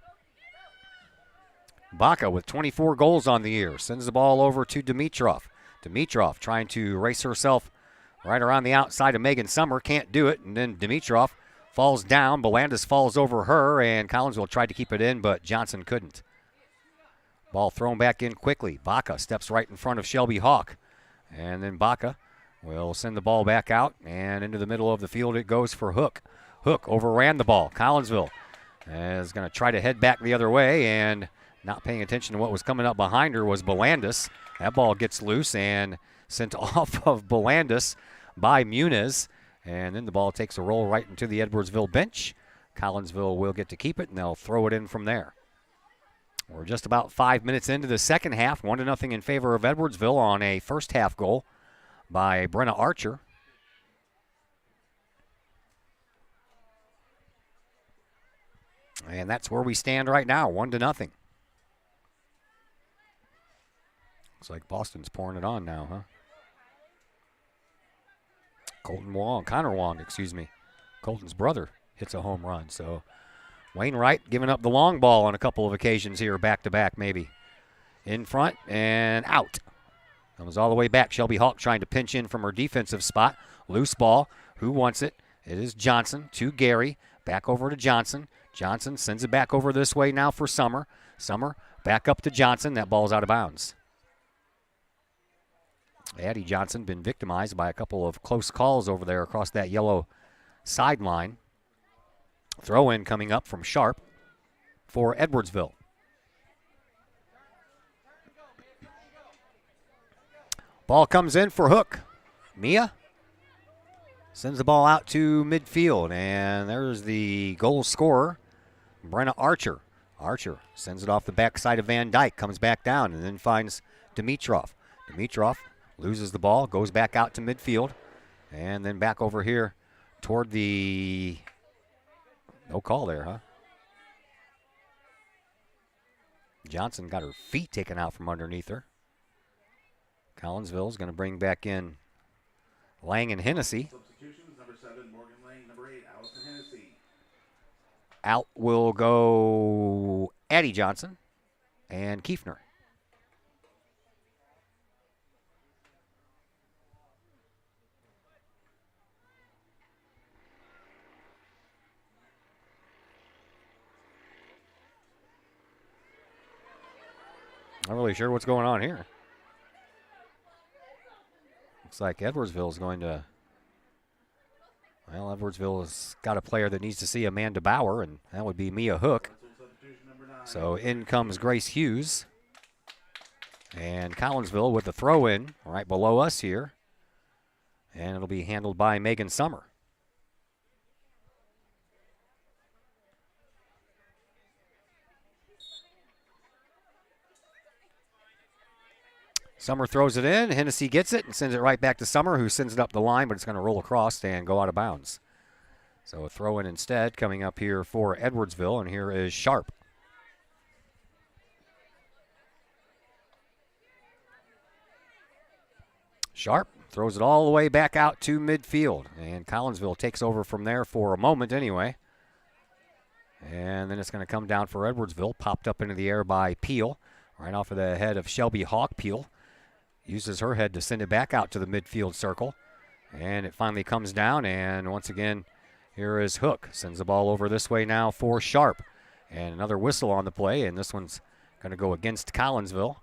Baca with 24 goals on the year. Sends the ball over to Dimitrov. Dimitrov trying to race herself right around the outside of Megan Summer. Can't do it. And then Dimitrov falls down. Belandis falls over her, and Collinsville tried to keep it in, but Johnson couldn't. Ball thrown back in quickly. Baca steps right in front of Shelby Hawk. And then Baca will send the ball back out, and into the middle of the field it goes for Hook. Hook overran the ball. Collinsville is going to try to head back the other way, and not paying attention to what was coming up behind her was Belandis. That ball gets loose and sent off of Belandis by Muniz, and then the ball takes a roll right into the Edwardsville bench. Collinsville will get to keep it, and they'll throw it in from there. We're just about 5 minutes into the second half, 1-0 in favor of Edwardsville on a first half goal by Brenna Archer. And that's where we stand right now, 1-0. Looks like Boston's pouring it on now, huh? Connor Wong, excuse me. Colton's brother hits a home run, so Wainwright giving up the long ball on a couple of occasions here, back-to-back maybe. In front and out. Comes all the way back. Shelby Hawk trying to pinch in from her defensive spot. Loose ball. Who wants it? It is Johnson to Gary. Back over to Johnson. Johnson sends it back over this way now for Summer. Summer back up to Johnson. That ball's out of bounds. Addie Johnson been victimized by a couple of close calls over there across that yellow sideline. Throw in coming up from Sharp for Edwardsville. Ball comes in for Hook. Mia sends the ball out to midfield, and there's the goal scorer, Brenna Archer. Archer sends it off the backside of Van Dyke, comes back down, and then finds Dimitrov. Dimitrov loses the ball, goes back out to midfield, and then back over here toward the... No call there, huh? Johnson got her feet taken out from underneath her. Collinsville's going to bring back in Lang and Hennessy. Substitutions, number 7, Morgan Lang, number 8, Allison Hennessy. Out will go Addie Johnson and Kiefner. Not really sure what's going on here. Looks like Edwardsville is going to... Well, Edwardsville has got a player that needs to see Amanda Bauer, and that would be Mia Hook. So in comes Grace Hughes. And Collinsville with the throw-in right below us here. And it'll be handled by Megan Summer. Summer throws it in. Hennessy gets it and sends it right back to Summer, who sends it up the line, but it's going to roll across and go out of bounds. So a throw in instead coming up here for Edwardsville, and here is Sharp. Sharp throws it all the way back out to midfield. And Collinsville takes over from there for a moment anyway. And then it's going to come down for Edwardsville. Popped up into the air by Peel. Right off of the head of Shelby Hawk. Peel uses her head to send it back out to the midfield circle. And it finally comes down. And once again, here is Hook. Sends the ball over this way now for Sharp. And another whistle on the play. And this one's going to go against Collinsville.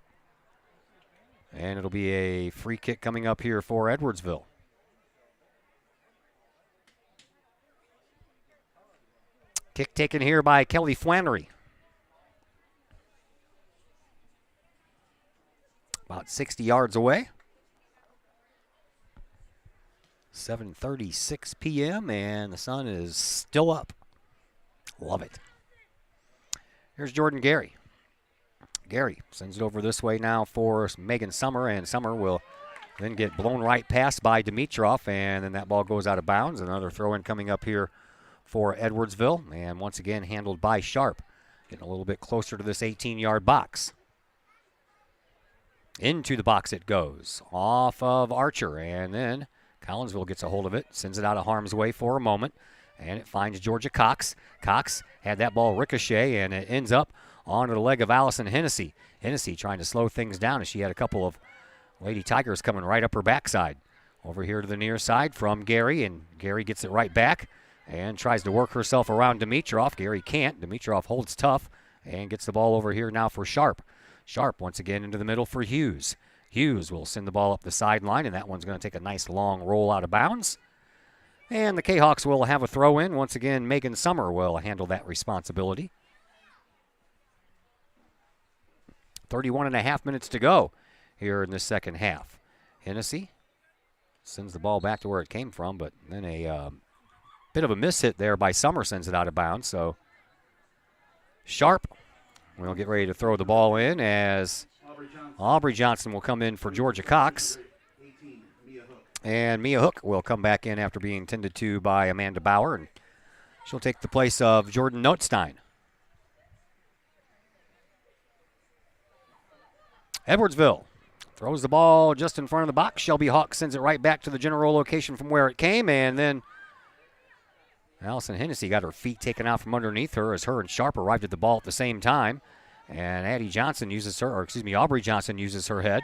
And it'll be a free kick coming up here for Edwardsville. Kick taken here by Kelly Flannery. About 60 yards away. 7:36 p.m. and the sun is still up. Love it. Here's Jordan Gary. Gary sends it over this way now for Megan Summer, and Summer will then get blown right past by Dimitrov, and then that ball goes out of bounds. Another throw-in coming up here for Edwardsville, and once again handled by Sharp. Getting a little bit closer to this 18-yard box. Into the box it goes, off of Archer, and then Collinsville gets a hold of it, sends it out of harm's way for a moment, and it finds Georgia Cox. Cox had that ball ricochet, and it ends up onto the leg of Allison Hennessy. Hennessy trying to slow things down as she had a couple of Lady Tigers coming right up her backside. Over here to the near side from Gary, and Gary gets it right back and tries to work herself around Dimitrov. Gary can't. Dimitrov holds tough and gets the ball over here now for Sharp. Sharp once again into the middle for Hughes. Hughes will send the ball up the sideline, and that one's going to take a nice long roll out of bounds. And the Kahawks will have a throw in. Once again, Megan Summer will handle that responsibility. 31.5 minutes to go here in the second half. Hennessy sends the ball back to where it came from, but then a bit of a miss hit there by Summer sends it out of bounds. So Sharp will get ready to throw the ball in as Aubrey Johnson will come in for Georgia Cox. And Mia Hook will come back in after being tended to by Amanda Bauer, and she'll take the place of Jordan Notstein. Edwardsville throws the ball just in front of the box. Shelby Hawk sends it right back to the general location from where it came, and then Allison Hennessy got her feet taken out from underneath her as her and Sharp arrived at the ball at the same time. And Aubrey Johnson uses her head,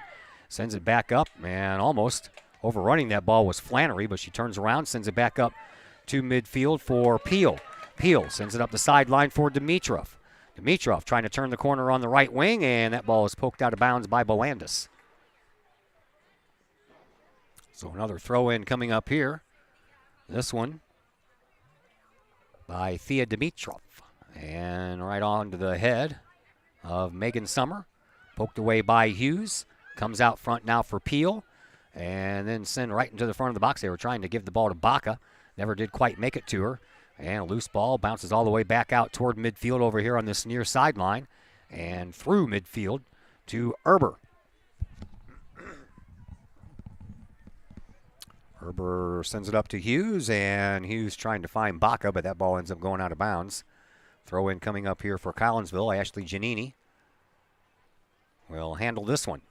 sends it back up, and almost overrunning that ball was Flannery, but she turns around, sends it back up to midfield for Peel. Peel sends it up the sideline for Dimitrov. Dimitrov trying to turn the corner on the right wing, and that ball is poked out of bounds by Belandis. So another throw-in coming up here. This one by Thea Dimitrov. And right on to the head of Megan Summer. Poked away by Hughes. Comes out front now for Peel. And then send right into the front of the box. They were trying to give the ball to Baca. Never did quite make it to her. And a loose ball bounces all the way back out toward midfield over here on this near sideline. And through midfield to Erber. Erber sends it up to Hughes, and Hughes trying to find Baca, but that ball ends up going out of bounds. Throw in coming up here for Collinsville. Ashley Giannini will handle this one.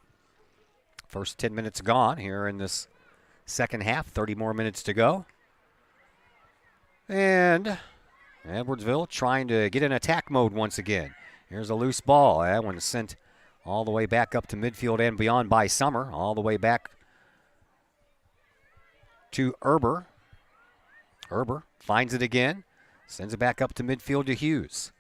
First 10 minutes gone here in this second half. 30 more minutes to go. And Edwardsville trying to get in attack mode once again. Here's a loose ball. That one's sent all the way back up to midfield and beyond by Summer. All the way back to Erber. Erber finds it again. Sends it back up to midfield to Hughes.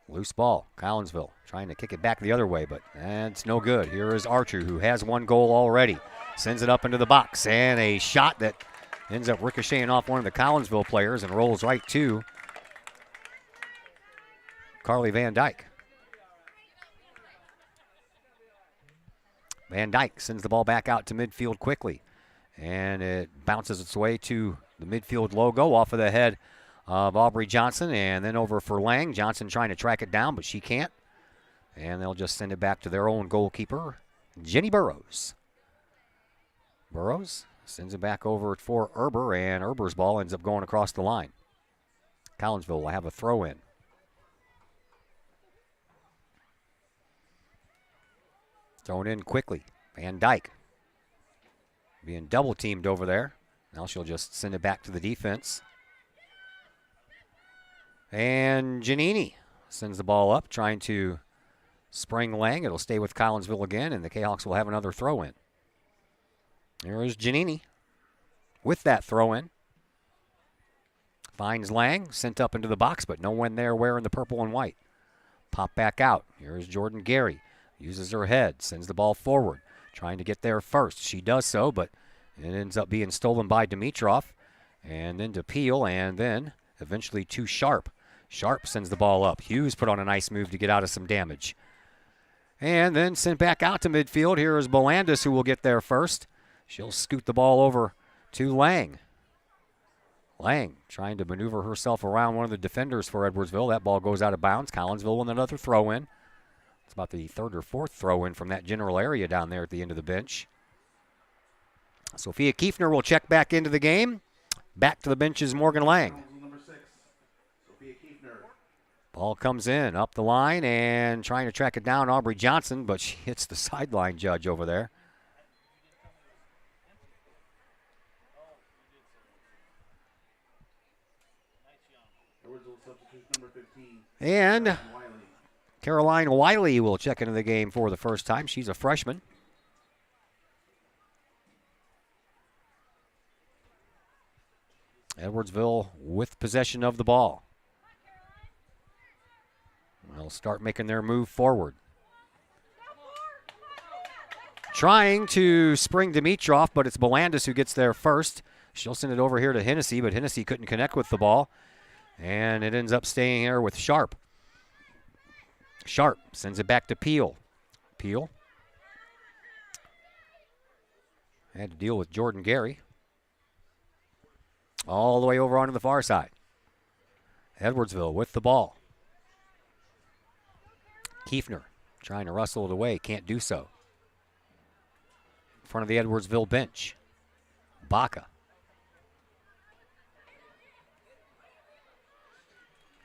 Loose ball. Collinsville trying to kick it back the other way, but it's no good. Here is Archer, who has one goal already. Sends it up into the box, and a shot that ends up ricocheting off one of the Collinsville players and rolls right to Carly Van Dyke. Van Dyke sends the ball back out to midfield quickly, and it bounces its way to the midfield logo off of the head of Aubrey Johnson, and then over for Lang. Johnson trying to track it down, but she can't. And they'll just send it back to their own goalkeeper, Jenny Burrows. Burrows sends it back over for Erber, and Erber's ball ends up going across the line. Collinsville will have a throw in. Thrown in quickly. Van Dyke Being double teamed over there. Now she'll just send it back to the defense. And Giannini sends the ball up, trying to spring Lang. It'll stay with Collinsville again, and the Jayhawks will have another throw in. There is Giannini with that throw in. Finds Lang, sent up into the box, but no one there wearing the purple and white. Pop back out. Here's Jordan Gary. Uses her head, sends the ball forward, trying to get there first. She does so, but it ends up being stolen by Dimitrov. And then to Peel, and then eventually to Sharp. Sharp sends the ball up. Hughes put on a nice move to get out of some damage. And then sent back out to midfield. Here is Bolandis, who will get there first. She'll scoot the ball over to Lang. Lang trying to maneuver herself around one of the defenders for Edwardsville. That ball goes out of bounds. Collinsville with another throw in. It's about the third or fourth throw in from that general area down there at the end of the bench. Sophia Kiefner will check back into the game. Back to the bench is Morgan Lang. Number 6, Sophia Kiefner. Ball comes in up the line and trying to track it down, Aubrey Johnson, but she hits the sideline judge over there. And Caroline Wiley will check into the game for the first time. She's a freshman. Edwardsville with possession of the ball. They'll start making their move forward. Trying to spring Dimitrov, but it's Bolandis who gets there first. She'll send it over here to Hennessy, but Hennessy couldn't connect with the ball. And it ends up staying here with Sharp. Sharp sends it back to Peel. Peel had to deal with Jordan Gary. All the way over onto the far side. Edwardsville with the ball. Kiefner trying to wrestle it away, can't do so. In front of the Edwardsville bench. Baca.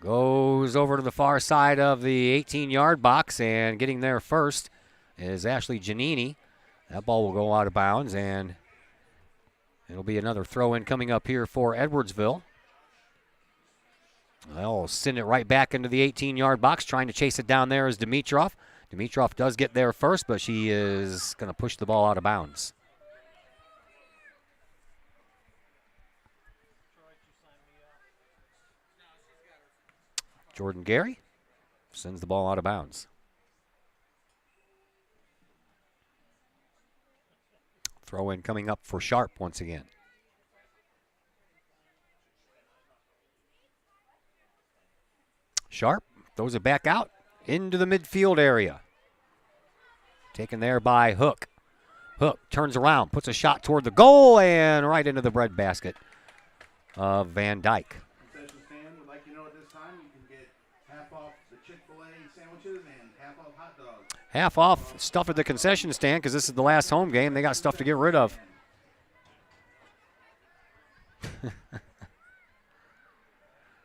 Goes over to the far side of the 18-yard box, and getting there first is Ashley Giannini. That ball will go out of bounds, and it'll be another throw-in coming up here for Edwardsville. They'll send it right back into the 18-yard box. Trying to chase it down there is Dimitrov. Dimitrov does get there first, but she is going to push the ball out of bounds. Jordan Gary sends the ball out of bounds. Throw in coming up for Sharp once again. Sharp throws it back out into the midfield area. Taken there by Hook. Hook turns around, puts a shot toward the goal, and right into the breadbasket of Van Dyke. Concession stand would like you know at this time you can get half off the Chick-fil-A sandwiches and half off hot dogs. Half off stuff at the concession stand because this is the last home game. They got stuff to get rid of.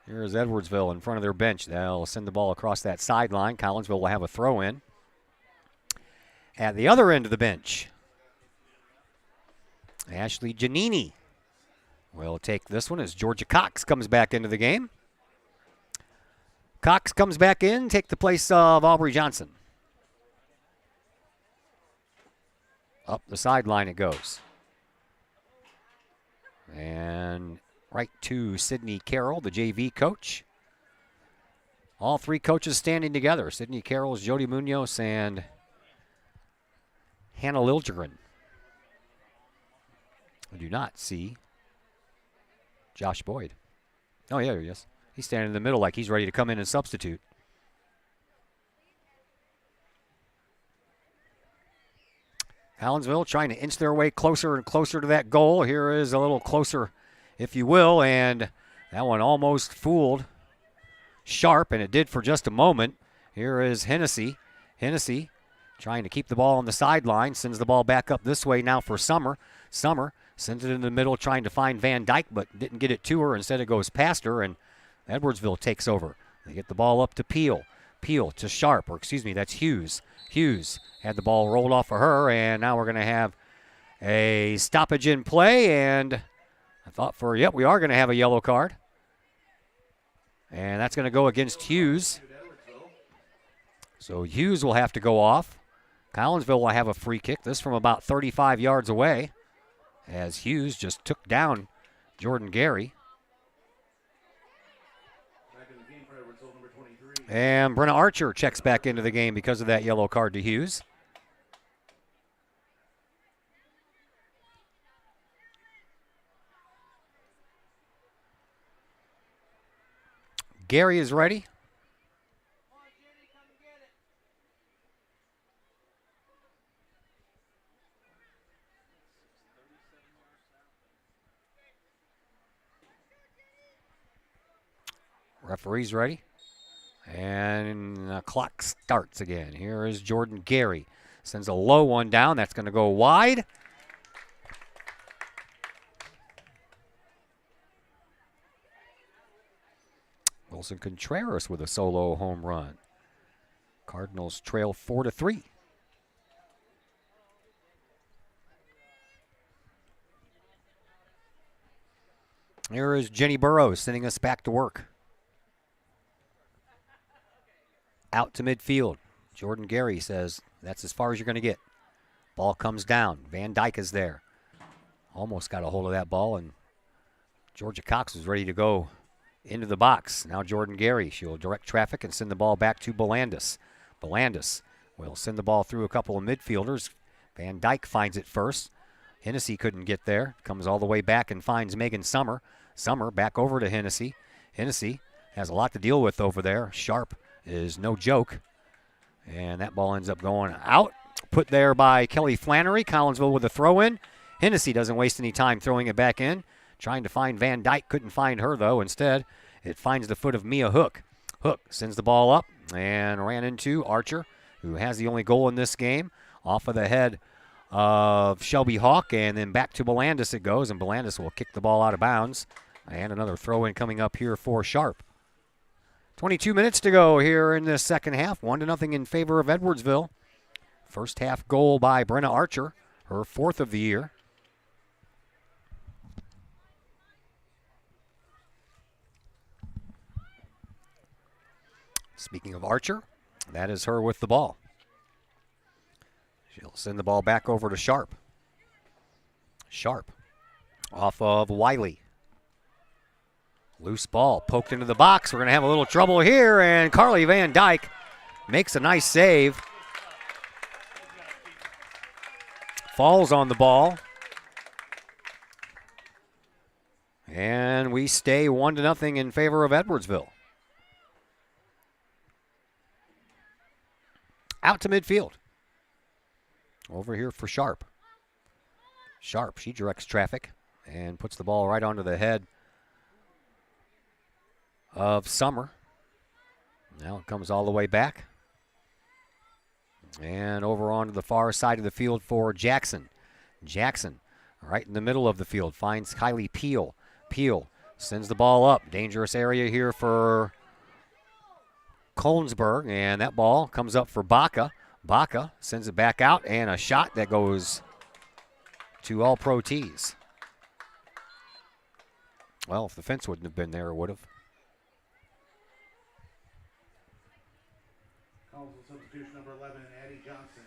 Here's Edwardsville in front of their bench. They'll send the ball across that sideline. Collinsville will have a throw in. At the other end of the bench, Ashley Giannini will take this one as Georgia Cox comes back into the game. Cox comes back in, take the place of Aubrey Johnson. Up the sideline it goes. And right to Sydney Carroll, the JV coach. All three coaches standing together. Sydney Carroll, Jody Munoz, and Hannah Liljegren. I do not see Josh Boyd. Oh, yeah, there he is. He's standing in the middle like he's ready to come in and substitute. Collinsville trying to inch their way closer and closer to that goal. Here is a little closer, if you will, and that one almost fooled Sharp, and it did for just a moment. Here is Hennessy. Hennessy trying to keep the ball on the sideline, sends the ball back up this way now for Summer. Summer sends it in the middle trying to find Van Dyke, but didn't get it to her. Instead it goes past her, and Edwardsville takes over. They get the ball up to Peel. Peel to Sharp, or excuse me, that's Hughes. Hughes had the ball rolled off of her, and now we're going to have A stoppage in play, and I thought we are going to have a yellow card. And that's going to go against Hughes. So Hughes will have to go off. Collinsville will have a free kick. This from about 35 yards away, as Hughes just took down Jordan Gary. And Brenna Archer checks back into the game because of that yellow card to Hughes. Gary is ready. Referee's ready. And the clock starts again. Here is Jordan Gary. Sends a low one down. That's going to go wide. Wilson Contreras with a solo home run. Cardinals trail 4-3. Here is Jenny Burrows sending us back to work. Out to midfield. Jordan Gary says that's as far as you're going to get. Ball comes down. Van Dyke is there. Almost got a hold of that ball, and Georgia Cox was ready to go into the box. Now Jordan Gary. She'll direct traffic and send the ball back to Belandis. Belandis will send the ball through a couple of midfielders. Van Dyke finds it first. Hennessy couldn't get there. Comes all the way back and finds Megan Summer. Summer back over to Hennessy. Hennessy has a lot to deal with over there. Sharp is no joke. And that ball ends up going out. Put there by Kelly Flannery. Collinsville with a throw in. Hennessy doesn't waste any time throwing it back in. Trying to find Van Dyke. Couldn't find her, though. Instead, it finds the foot of Mia Hook. Hook sends the ball up and ran into Archer, who has the only goal in this game. Off of the head of Shelby Hawk, and then back to Belandis it goes, and Belandis will kick the ball out of bounds. And another throw-in coming up here for Sharp. 22 minutes to go here in the second half. 1-0 in favor of Edwardsville. First half goal by Brenna Archer, her fourth of the year. Speaking of Archer, that is her with the ball. She'll send the ball back over to Sharp. Sharp off of Wiley. Loose ball poked into the box. We're going to have a little trouble here, and Carly Van Dyke makes a nice save. Falls on the ball. And we stay 1-0 in favor of Edwardsville. Out to midfield. Over here for Sharp. Sharp, she directs traffic and puts the ball right onto the head of Summer. Now it comes all the way back. And over onto the far side of the field for Jackson. Jackson, right in the middle of the field, finds Kylie Peel. Peel sends the ball up. Dangerous area here for Kolnsberg, and that ball comes up for Baca. Baca sends it back out, and a shot that goes to All-Pro Tees. Well, if the fence wouldn't have been there, it would have. Substitution number 11, Addie Johnson.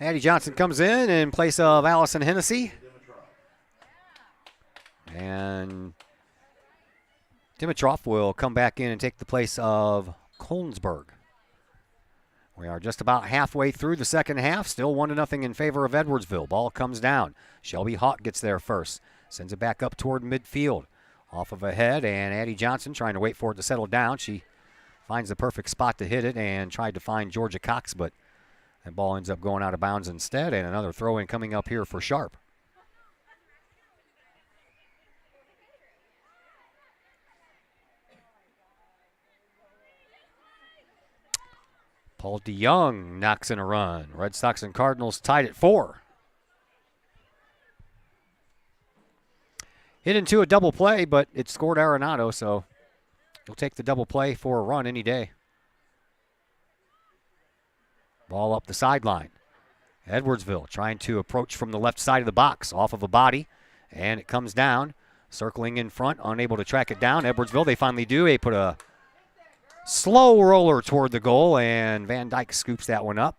Addie Johnson comes in place of Allison Hennessy. And Dimitrov will come back in and take the place of Kolnsberg. We are just about halfway through the second half. Still 1-0 in favor of Edwardsville. Ball comes down. Shelby Hawk gets there first. Sends it back up toward midfield. Off of a head, and Addie Johnson trying to wait for it to settle down. She finds the perfect spot to hit it and tried to find Georgia Cox, but that ball ends up going out of bounds instead, and another throw-in coming up here for Sharp. Paul DeYoung knocks in a run. Red Sox and Cardinals tied at 4. Hit into a double play, but it scored Arenado, so he'll take the double play for a run any day. Ball up the sideline. Edwardsville trying to approach from the left side of the box off of a body, and it comes down, circling in front, unable to track it down. Edwardsville, they finally do. They put a slow roller toward the goal, and Van Dyke scoops that one up.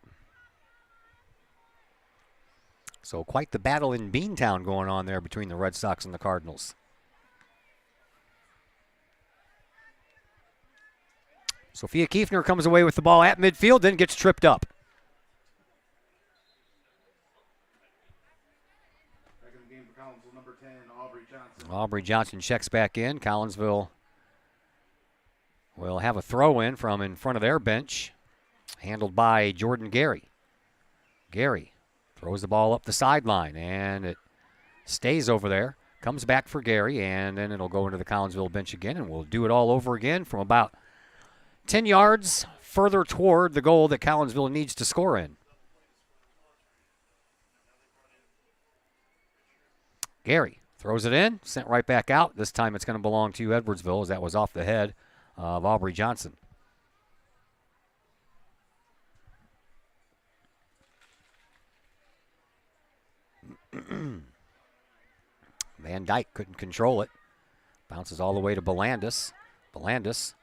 So quite the battle in Beantown going on there between the Red Sox and the Cardinals. Sophia Kiefner comes away with the ball at midfield, then gets tripped up. Back in the game for Collinsville, number 10, Aubrey Johnson. Aubrey Johnson checks back in. Collinsville will have a throw in from in front of their bench, handled by Jordan Gary. Gary throws the ball up the sideline, and it stays over there. Comes back for Gary, and then it'll go into the Collinsville bench again, and we'll do it all over again from about 10 yards further toward the goal that Collinsville needs to score in. Gary throws it in, sent right back out. This time it's going to belong to Edwardsville, as that was off the head of Aubrey Johnson. Van Dyke couldn't control it. Bounces all the way to Belandis. Belandis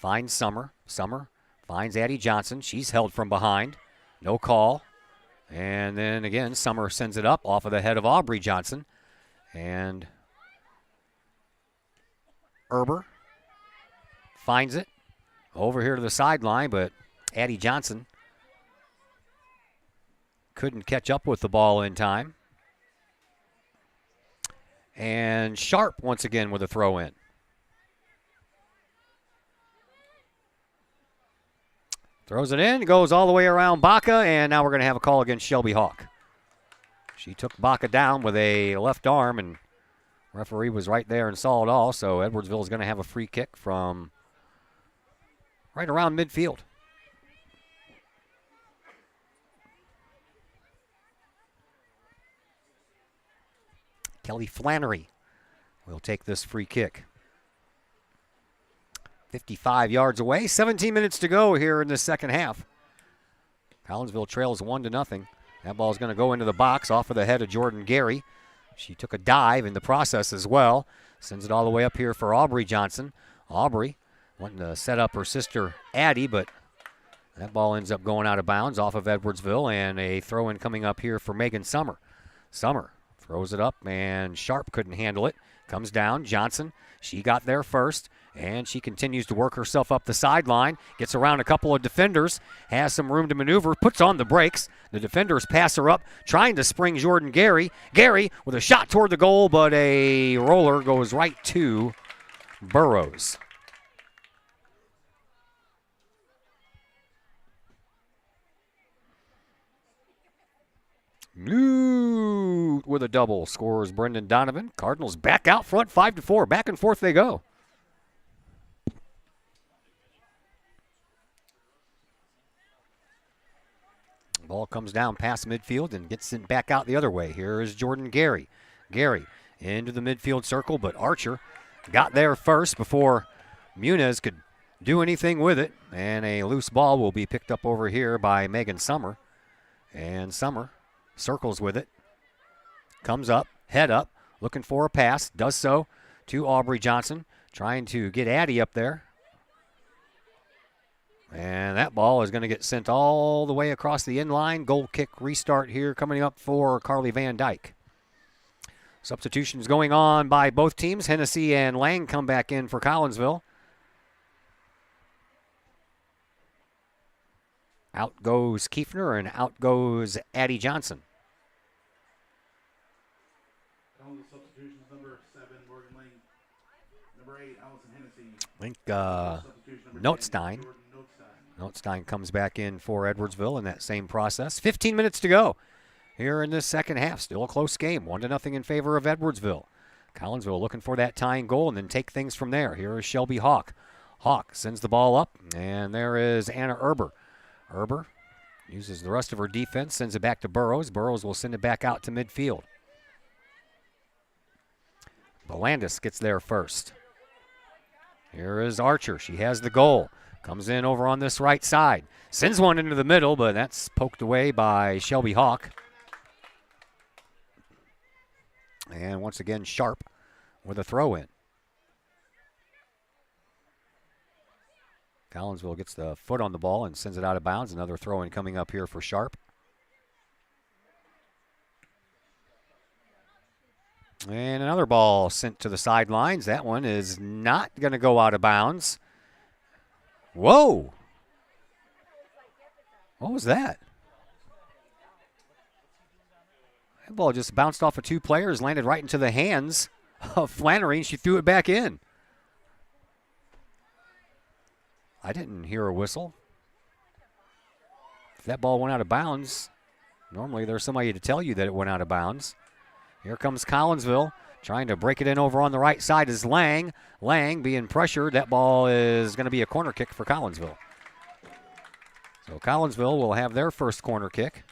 finds Summer. Summer finds Addie Johnson. She's held from behind. No call. And then again, Summer sends it up off of the head of Aubrey Johnson. And Erber finds it over here to the sideline, but Addie Johnson couldn't catch up with the ball in time. And Sharp once again with a throw in. Throws it in, goes all the way around Baca, and now we're going to have a call against Shelby Hawk. She took Baca down with a left arm, and referee was right there and saw it all, so Edwardsville is going to have a free kick from right around midfield. Kelly Flannery will take this free kick. 55 yards away, 17 minutes to go here in the second half. Collinsville trails 1-0. That ball is going to go into the box off of the head of Jordan Gary. She took a dive in the process as well. Sends it all the way up here for Aubrey Johnson. Aubrey wanting to set up her sister Addie, but that ball ends up going out of bounds off of Edwardsville, and a throw-in coming up here for Megan Summer. Summer throws it up, and Sharp couldn't handle it. Comes down, Johnson. She got there first, and she continues to work herself up the sideline. Gets around a couple of defenders, has some room to maneuver, puts on the brakes. The defenders pass her up, trying to spring Jordan Gary. Gary with a shot toward the goal, but a roller goes right to Burrows. Newt with a double scores Brendan Donovan. Cardinals back out front 5-4. Back and forth they go. Ball comes down past midfield and gets it back out the other way. Here is Jordan Gary. Gary into the midfield circle, but Archer got there first before Muniz could do anything with it. And a loose ball will be picked up over here by Megan Summer. And Summer circles with it, comes up, head up, looking for a pass, does so to Aubrey Johnson, trying to get Addie up there. And that ball is going to get sent all the way across the end line. Goal kick restart here coming up for Carly Van Dyke. Substitutions going on by both teams. Hennessy and Lang come back in for Collinsville. Out goes Kiefner, and out goes Addie Johnson. Substitutions, number 7, Morgan Lang. Number 8, Allison Hennessy. I think Notstein. Notstein comes back in for Edwardsville in that same process. 15 minutes to go here in this second half. Still a close game. 1-0 in favor of Edwardsville. Collinsville looking for that tying goal and then take things from there. Here is Shelby Hawk. Hawk sends the ball up, and there is Anna Erber. Erber uses the rest of her defense, sends it back to Burrows. Burrows will send it back out to midfield. Belandis gets there first. Here is Archer. She has the goal. Comes in over on this right side. Sends one into the middle, but that's poked away by Shelby Hawk. And once again, Sharp with a throw in. Collinsville gets the foot on the ball and sends it out of bounds. Another throw in coming up here for Sharp. And another ball sent to the sidelines. That one is not going to go out of bounds. Whoa. What was that? That ball just bounced off of two players, landed right into the hands of Flannery, and she threw it back in. I didn't hear a whistle. If that ball went out of bounds, normally there's somebody to tell you that it went out of bounds. Here comes Collinsville, trying to break it in over on the right side is Lang. Lang being pressured. That ball is going to be a corner kick for Collinsville. So Collinsville will have their first corner kick.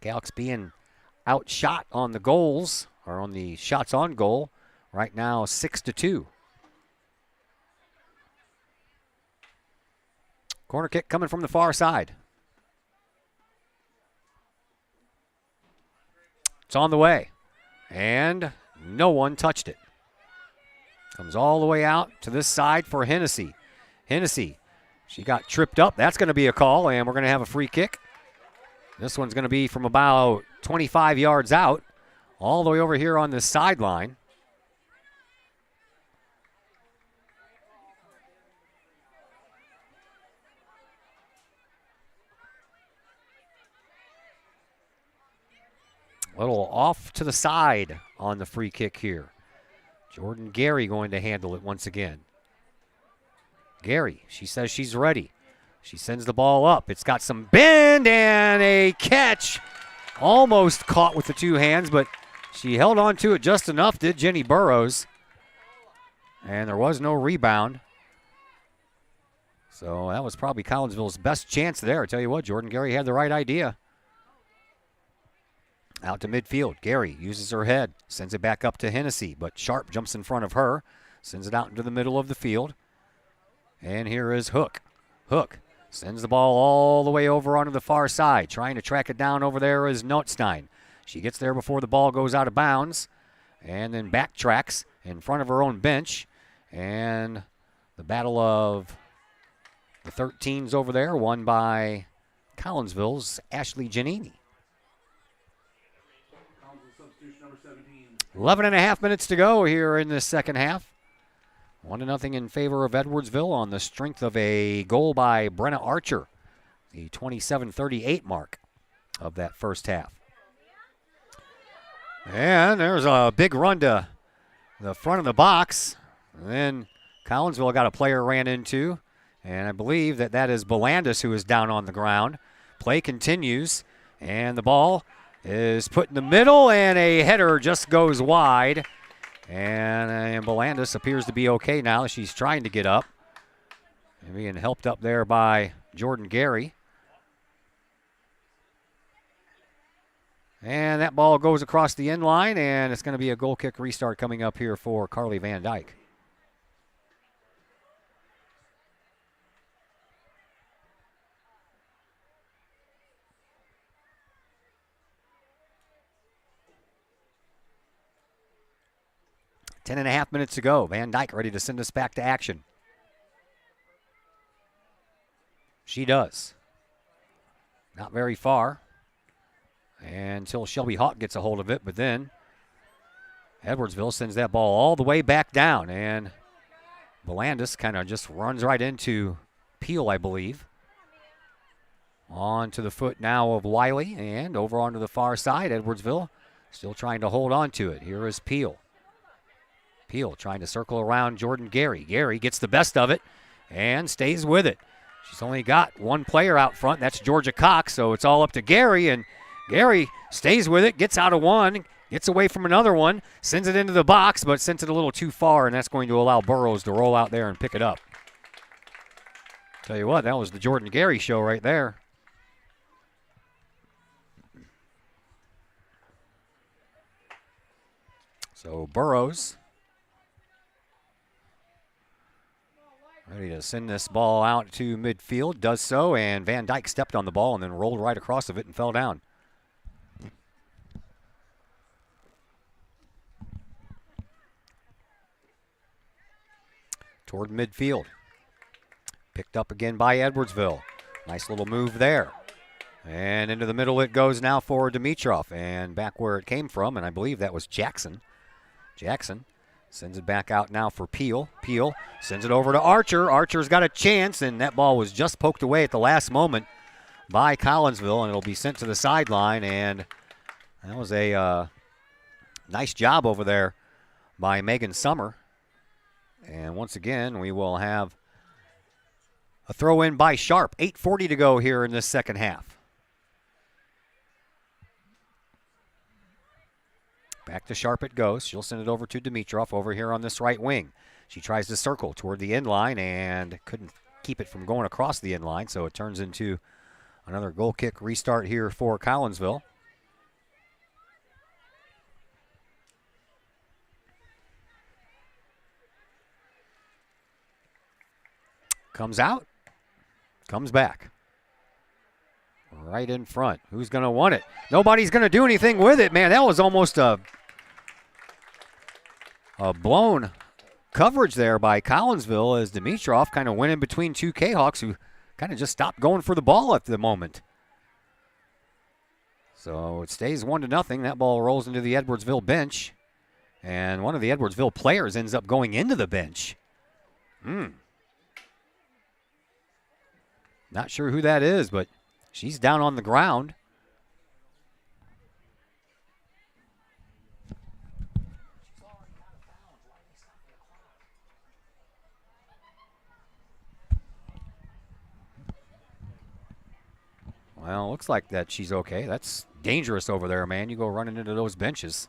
Calix being outshot on the goals, or on the shots on goal. Right now, 6-2. Corner kick coming from the far side. It's on the way. And no one touched it. Comes all the way out to this side for Hennessy. Hennessy, she got tripped up. That's going to be a call, and we're going to have a free kick. This one's going to be from about 25 yards out, all the way over here on this sideline. A little off to the side on the free kick here. Jordan Gary going to handle it once again. Gary, she says she's ready. She sends the ball up. It's got some bend and a catch. Almost caught with the two hands, but she held on to it just enough, did Jenny Burrows. And there was no rebound. So that was probably Collinsville's best chance there. I tell you what, Jordan Gary had the right idea. Out to midfield. Gary uses her head, sends it back up to Hennessy, but Sharp jumps in front of her, sends it out into the middle of the field. And here is Hook. Hook sends the ball all the way over onto the far side. Trying to track it down over there is Notstein. She gets there before the ball goes out of bounds and then backtracks in front of her own bench. And the battle of the 13s over there, won by Collinsville's Ashley Giannini. 11 and a half minutes to go here in the second half. 1-0 in favor of Edwardsville on the strength of a goal by Brenna Archer, the 27-38 mark of that first half. And there's a big run to the front of the box. And then Collinsville got a player ran into, and I believe that is Belandis who is down on the ground. Play continues, and the ball is put in the middle, and a header just goes wide. And Belandis appears to be okay now. She's trying to get up. And being helped up there by Jordan Gary. And that ball goes across the end line, and it's going to be a goal kick restart coming up here for Carly Van Dyke. Ten and a half minutes to go. Van Dyke ready to send us back to action. She does. Not very far. Until Shelby Hawk gets a hold of it, but then Edwardsville sends that ball all the way back down, and Belandis kind of just runs right into Peel, I believe. On to the foot now of Wiley, and over onto the far side, Edwardsville still trying to hold on to it. Here is Peel. Peel trying to circle around Jordan Gary. Gary gets the best of it and stays with it. She's only got one player out front, that's Georgia Cox, so it's all up to Gary, and Gary stays with it, gets out of one, gets away from another one, sends it into the box, but sends it a little too far, and that's going to allow Burrows to roll out there and pick it up. Tell you what, that was the Jordan Gary show right there. So Burrows ready to send this ball out to midfield. Does so, and Van Dyke stepped on the ball and then rolled right across of it and fell down. Toward midfield. Picked up again by Edwardsville. Nice little move there. And into the middle it goes now for Dimitrov. And back where it came from, and I believe that was Jackson. Jackson sends it back out now for Peel. Peel sends it over to Archer. Archer's got a chance, and that ball was just poked away at the last moment by Collinsville, and it'll be sent to the sideline. And that was a nice job over there by Megan Summer. And once again, we will have a throw in by Sharp. 8:40 to go here in this second half. Back to Sharp it goes. She'll send it over to Dimitrov over here on this right wing. She tries to circle toward the end line and couldn't keep it from going across the end line, so it turns into another goal kick restart here for Collinsville. Comes out, comes back. Right in front. Who's going to want it? Nobody's going to do anything with it. Man, that was almost a blown coverage there by Collinsville as Dimitrov kind of went in between two Kahawks who kind of just stopped going for the ball at the moment. So it stays 1-0. That ball rolls into the Edwardsville bench. And one of the Edwardsville players ends up going into the bench. Not sure who that is, but she's down on the ground. Well, looks like that she's okay. That's dangerous over there, man. You go running into those benches.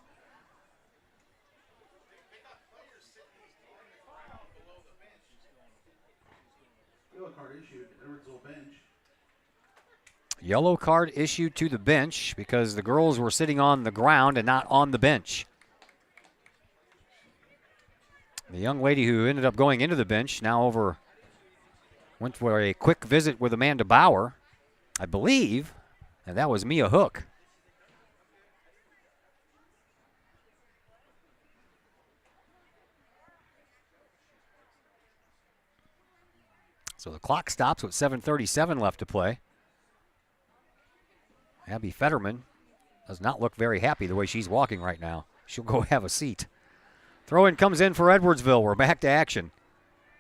Yellow card issued to the bench because the girls were sitting on the ground and not on the bench. The young lady who ended up going into the bench now went for a quick visit with Amanda Bauer, I believe, and that was Mia Hook. So the clock stops with 7:37 left to play. Abby Fetterman does not look very happy the way she's walking right now. She'll go have a seat. Throw-in comes in for Edwardsville. We're back to action.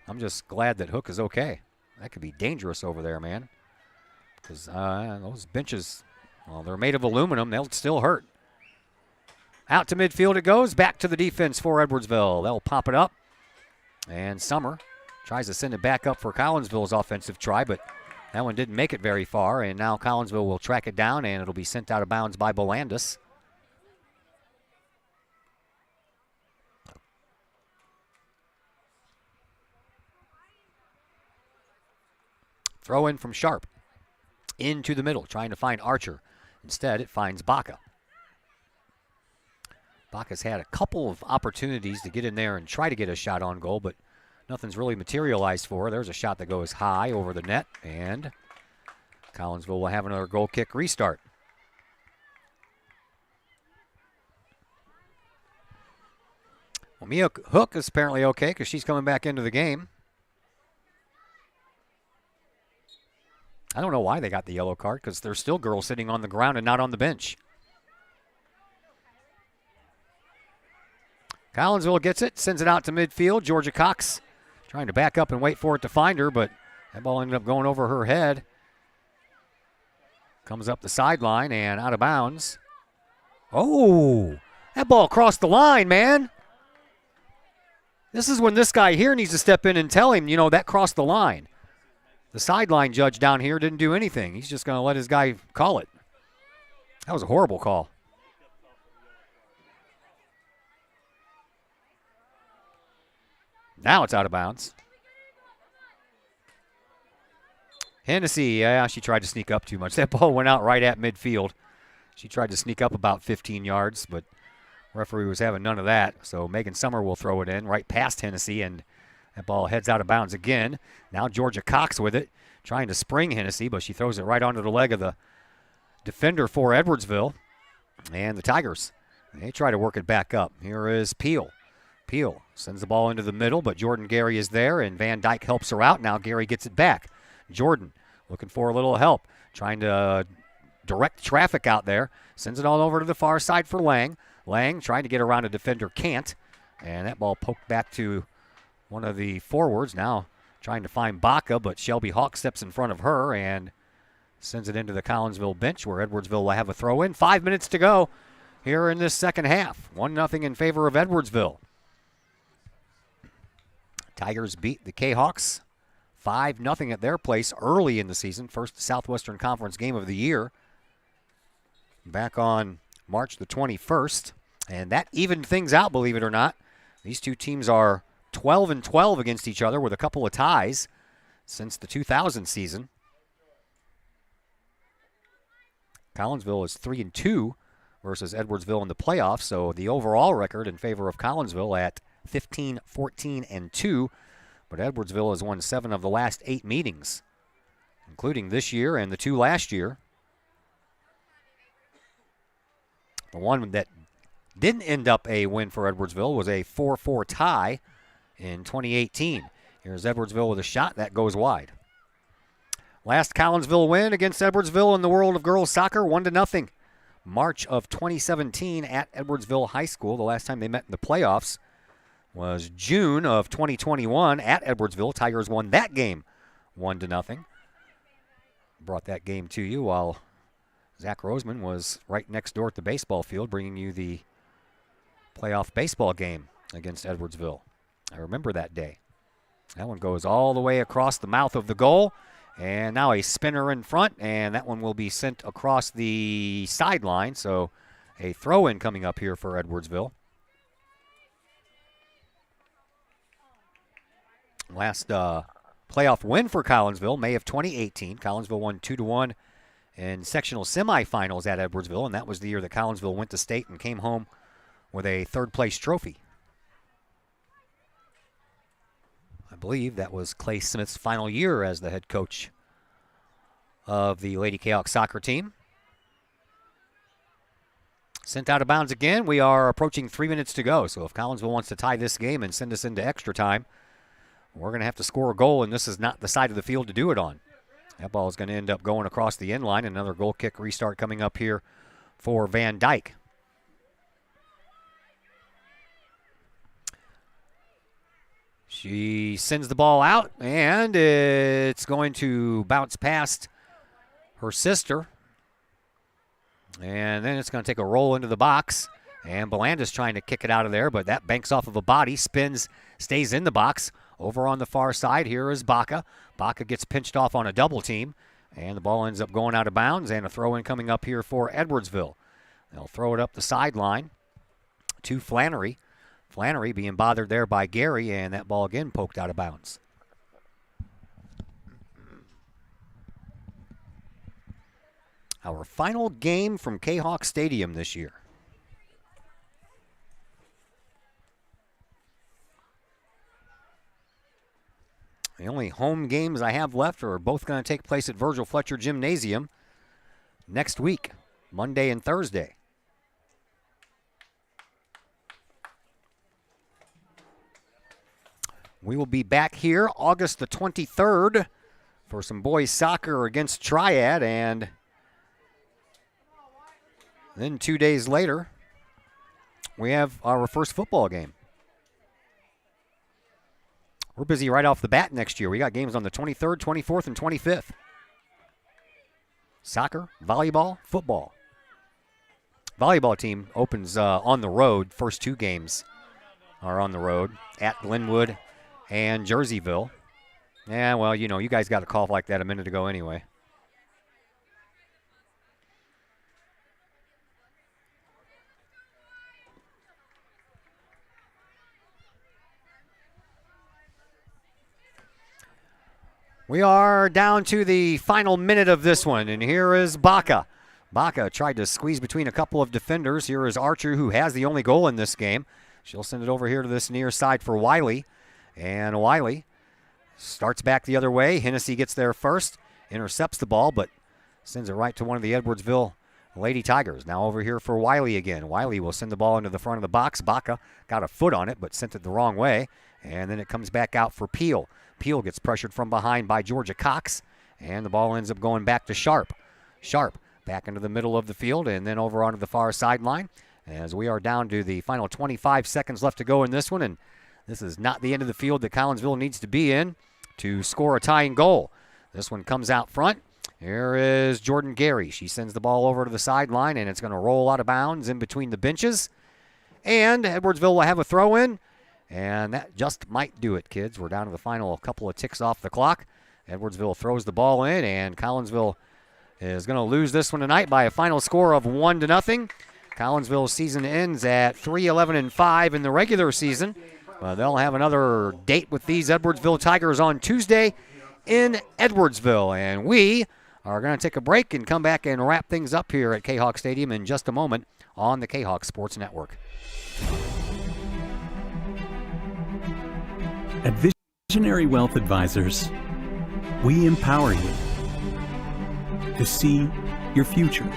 I'm just glad that Hook is okay. That could be dangerous over there, man. Because those benches, well, they're made of aluminum. They'll still hurt. Out to midfield it goes. Back to the defense for Edwardsville. They'll pop it up. And Summer tries to send it back up for Collinsville's offensive try, but that one didn't make it very far, and now Collinsville will track it down, and it'll be sent out of bounds by Bolandis. Throw in from Sharp. Into the middle, trying to find Archer. Instead, it finds Baca. Baca's had a couple of opportunities to get in there and try to get a shot on goal, but nothing's really materialized for her. There's a shot that goes high over the net, and Collinsville will have another goal kick restart. Well, Mia Hook is apparently okay because she's coming back into the game. I don't know why they got the yellow card because there's still girls sitting on the ground and not on the bench. Collinsville gets it, sends it out to midfield. Georgia Cox trying to back up and wait for it to find her, but that ball ended up going over her head. Comes up the sideline and out of bounds. Oh, that ball crossed the line, man. This is when this guy here needs to step in and tell him, you know, that crossed the line. The sideline judge down here didn't do anything. He's just going to let his guy call it. That was a horrible call. Now it's out of bounds. Hennessy, yeah, she tried to sneak up too much. That ball went out right at midfield. She tried to sneak up about 15 yards, but Referee was having none of that, so Megan Summer will throw it in right past Hennessy, and that ball heads out of bounds again. Now Georgia Cox with it, trying to spring Hennessy, but she throws it right onto the leg of the defender for Edwardsville. And the Tigers, they try to work it back up. Here is Peel. Peel sends the ball into the middle, but Jordan Gary is there, and Van Dyke helps her out. Now Gary gets it back. Jordan looking for a little help, trying to direct traffic out there. Sends it all over to the far side for Lang. Lang trying to get around a defender, can't. And that ball poked back to one of the forwards. Now trying to find Baca, but Shelby Hawk steps in front of her and sends it into the Collinsville bench, where Edwardsville will have a throw in. 5 minutes to go here in this second half. 1-0 in favor of Edwardsville. Tigers beat the Kahawks 5-0 at their place early in the season. First Southwestern Conference game of the year. Back on March the 21st. And that evened things out, believe it or not. These two teams are 12-12 against each other with a couple of ties since the 2000 season. Collinsville is 3-2 versus Edwardsville in the playoffs, so the overall record in favor of Collinsville at 15-14-2, but Edwardsville has won 7 of the last 8 meetings, including this year and the 2 last year. The one that didn't end up a win for Edwardsville was a 4-4 tie in 2018. Here's Edwardsville with a shot that goes wide. Last Collinsville win against Edwardsville in the world of girls soccer, 1-0. March of 2017 at Edwardsville High School. The last time they met in the playoffs was June of 2021 at Edwardsville. Tigers won that game 1-0. Brought that game to you while Zach Roseman was right next door at the baseball field, bringing you the playoff baseball game against Edwardsville. I remember that day. That one goes all the way across the mouth of the goal. And now a spinner in front, and that one will be sent across the sideline. So a throw-in coming up here for Edwardsville. Last playoff win for Collinsville, May of 2018. Collinsville won 2-1 in sectional semifinals at Edwardsville, and that was the year that Collinsville went to state and came home with a third-place trophy. I believe that was Clay Smith's final year as the head coach of the Lady Kahok soccer team. Sent out of bounds again. We are approaching 3 minutes to go. So if Collinsville wants to tie this game and send us into extra time, we're going to have to score a goal, and this is not the side of the field to do it on. That ball is going to end up going across the end line. Another goal kick restart coming up here for Van Dyke. She sends the ball out, and it's going to bounce past her sister. And then it's going to take a roll into the box. And Belanda's trying to kick it out of there, but that banks off of a body, spins, stays in the box. Over on the far side, here is Baca. Baca gets pinched off on a double team, and the ball ends up going out of bounds, and a throw-in coming up here for Edwardsville. They'll throw it up the sideline to Flannery. Flannery being bothered there by Gary, and that ball again poked out of bounds. Our final game from Kahok Stadium this year. The only home games I have left are both going to take place at Virgil Fletcher Gymnasium next week, Monday and Thursday. We will be back here August the 23rd for some boys soccer against Triad, and then 2 days later, we have our first football game. We're busy right off the bat next year. We got games on the 23rd, 24th, and 25th. Soccer, volleyball, football. Volleyball team opens on the road. First 2 games are on the road at Glenwood and Jerseyville. Yeah, well, you know, you guys got a call like that a minute ago anyway. We are down to the final minute of this one, and here is Baca. Baca tried to squeeze between a couple of defenders. Here is Archer, who has the only goal in this game. She'll send it over here to this near side for Wiley. And Wiley starts back the other way. Hennessy gets there first, intercepts the ball, but sends it right to one of the Edwardsville Lady Tigers. Now over here for Wiley again. Wiley will send the ball into the front of the box. Baca got a foot on it, but sent it the wrong way. And then it comes back out for Peel. Peel gets pressured from behind by Georgia Cox, and the ball ends up going back to Sharp. Sharp back into the middle of the field and then over onto the far sideline as we are down to the final 25 seconds left to go in this one. And this is not the end of the field that Collinsville needs to be in to score a tying goal. This one comes out front. Here is Jordan Gary. She sends the ball over to the sideline, and it's going to roll out of bounds in between the benches. And Edwardsville will have a throw-in, and that just might do it, kids. We're down to the final couple of ticks off the clock. Edwardsville throws the ball in, and Collinsville is going to lose this one tonight by a final score of 1-0. Collinsville's season ends at 3-11-5 in the regular season. They'll have another date with these Edwardsville Tigers on Tuesday in Edwardsville. And we are going to take a break and come back and wrap things up here at Kahok Stadium in just a moment on the Kahok Sports Network. At Visionary Wealth Advisors, we empower you to see your future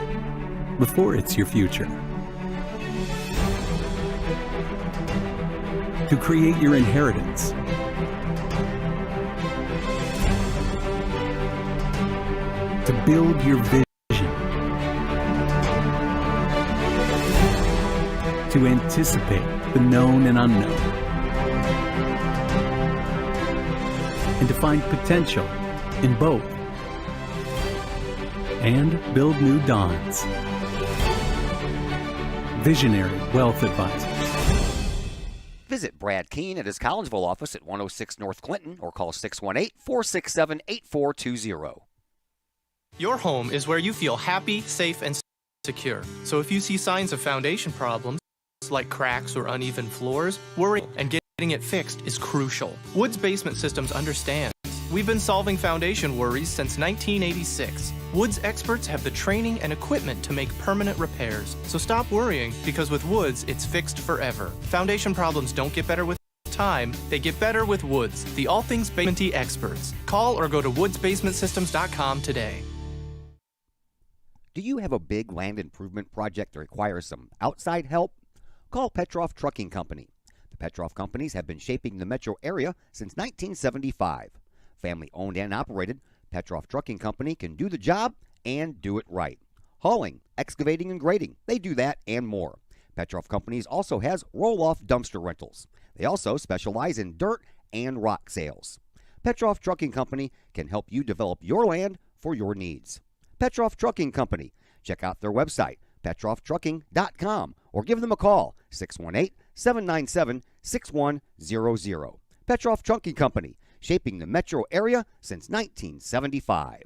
before it's your future, to create your inheritance, to build your vision, to anticipate the known and unknown, and to find potential in both, and build new dawns. Visionary Wealth Advisors. Visit Brad Keene at his Collinsville office at 106 North Clinton or call 618-467-8420. Your home is where you feel happy, safe, and secure. So if you see signs of foundation problems, like cracks or uneven floors, worrying and getting it fixed is crucial. Woods Basement Systems understands. We've been solving foundation worries since 1986. Woods experts have the training and equipment to make permanent repairs. So stop worrying, because with Woods, it's fixed forever. Foundation problems don't get better with time, they get better with Woods, the all things basement-y experts. Call or go to woodsbasementsystems.com today. Do you have a big land improvement project that requires some outside help? Call Petroff Trucking Company. The Petroff Companies have been shaping the metro area since 1975. Family owned and operated, Petroff Trucking Company can do the job and do it right. Hauling, excavating, and grading, they do that and more. Petroff Companies also has roll-off dumpster rentals. They also specialize in dirt and rock sales. Petroff Trucking Company can help you develop your land for your needs. Petroff Trucking Company. Check out their website, petrofftrucking.com, or give them a call, 618-797-6100. Petroff Trucking Company, shaping the metro area since 1975.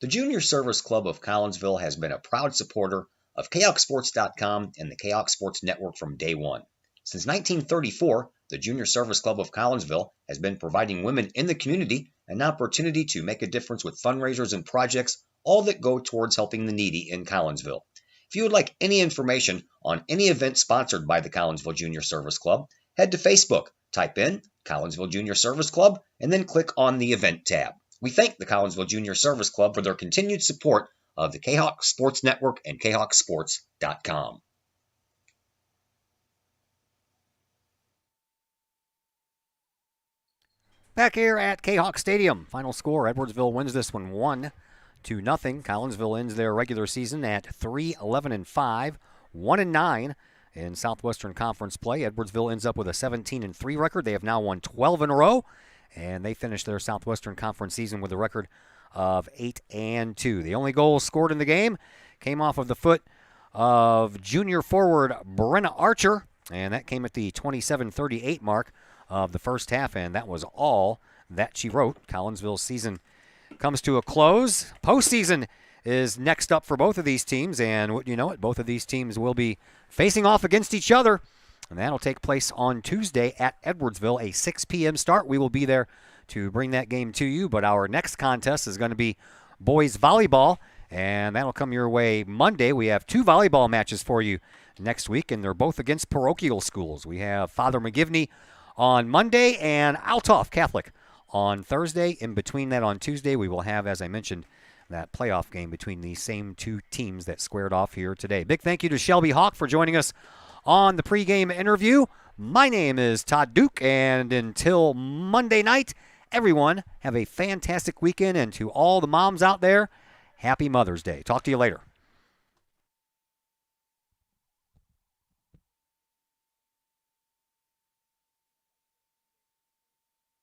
The Junior Service Club of Collinsville has been a proud supporter of KahokSports.com and the Kahok Sports Network from day one. Since 1934, the Junior Service Club of Collinsville has been providing women in the community an opportunity to make a difference with fundraisers and projects, all that go towards helping the needy in Collinsville. If you would like any information on any event sponsored by the Collinsville Junior Service Club, head to Facebook, type in Collinsville Junior Service Club, and then click on the Event tab. We thank the Collinsville Junior Service Club for their continued support of the Kahok Sports Network and KahokSports.com. Back here at Kahok Stadium, final score, Edwardsville wins this one 1-0. Collinsville ends their regular season at 3-11-5, 1-9 in Southwestern Conference play. Edwardsville ends up with a 17-3 record. They have now won 12 in a row, and they finished their Southwestern Conference season with a record of 8-2. The only goal scored in the game came off of the foot of junior forward Brenna Archer, and that came at the 27:38 mark of the first half, and that was all that she wrote. Collinsville's season comes to a close. Postseason is next up for both of these teams, and wouldn't you know it, both of these teams will be facing off against each other, and that'll take place on Tuesday at Edwardsville, a 6 p.m. start. We will be there to bring that game to you, but our next contest is going to be boys volleyball, and that'll come your way Monday. We have 2 volleyball matches for you next week, and they're both against parochial schools. We have Father McGivney on Monday and Altoff Catholic on Thursday. In between that on Tuesday, we will have, as I mentioned, that playoff game between these same 2 teams that squared off here today. Big thank you to Shelby Hawk for joining us on the pregame interview. My name is Todd Duke, and until Monday night, everyone have a fantastic weekend, and to all the moms out there, happy Mother's Day. Talk to you later.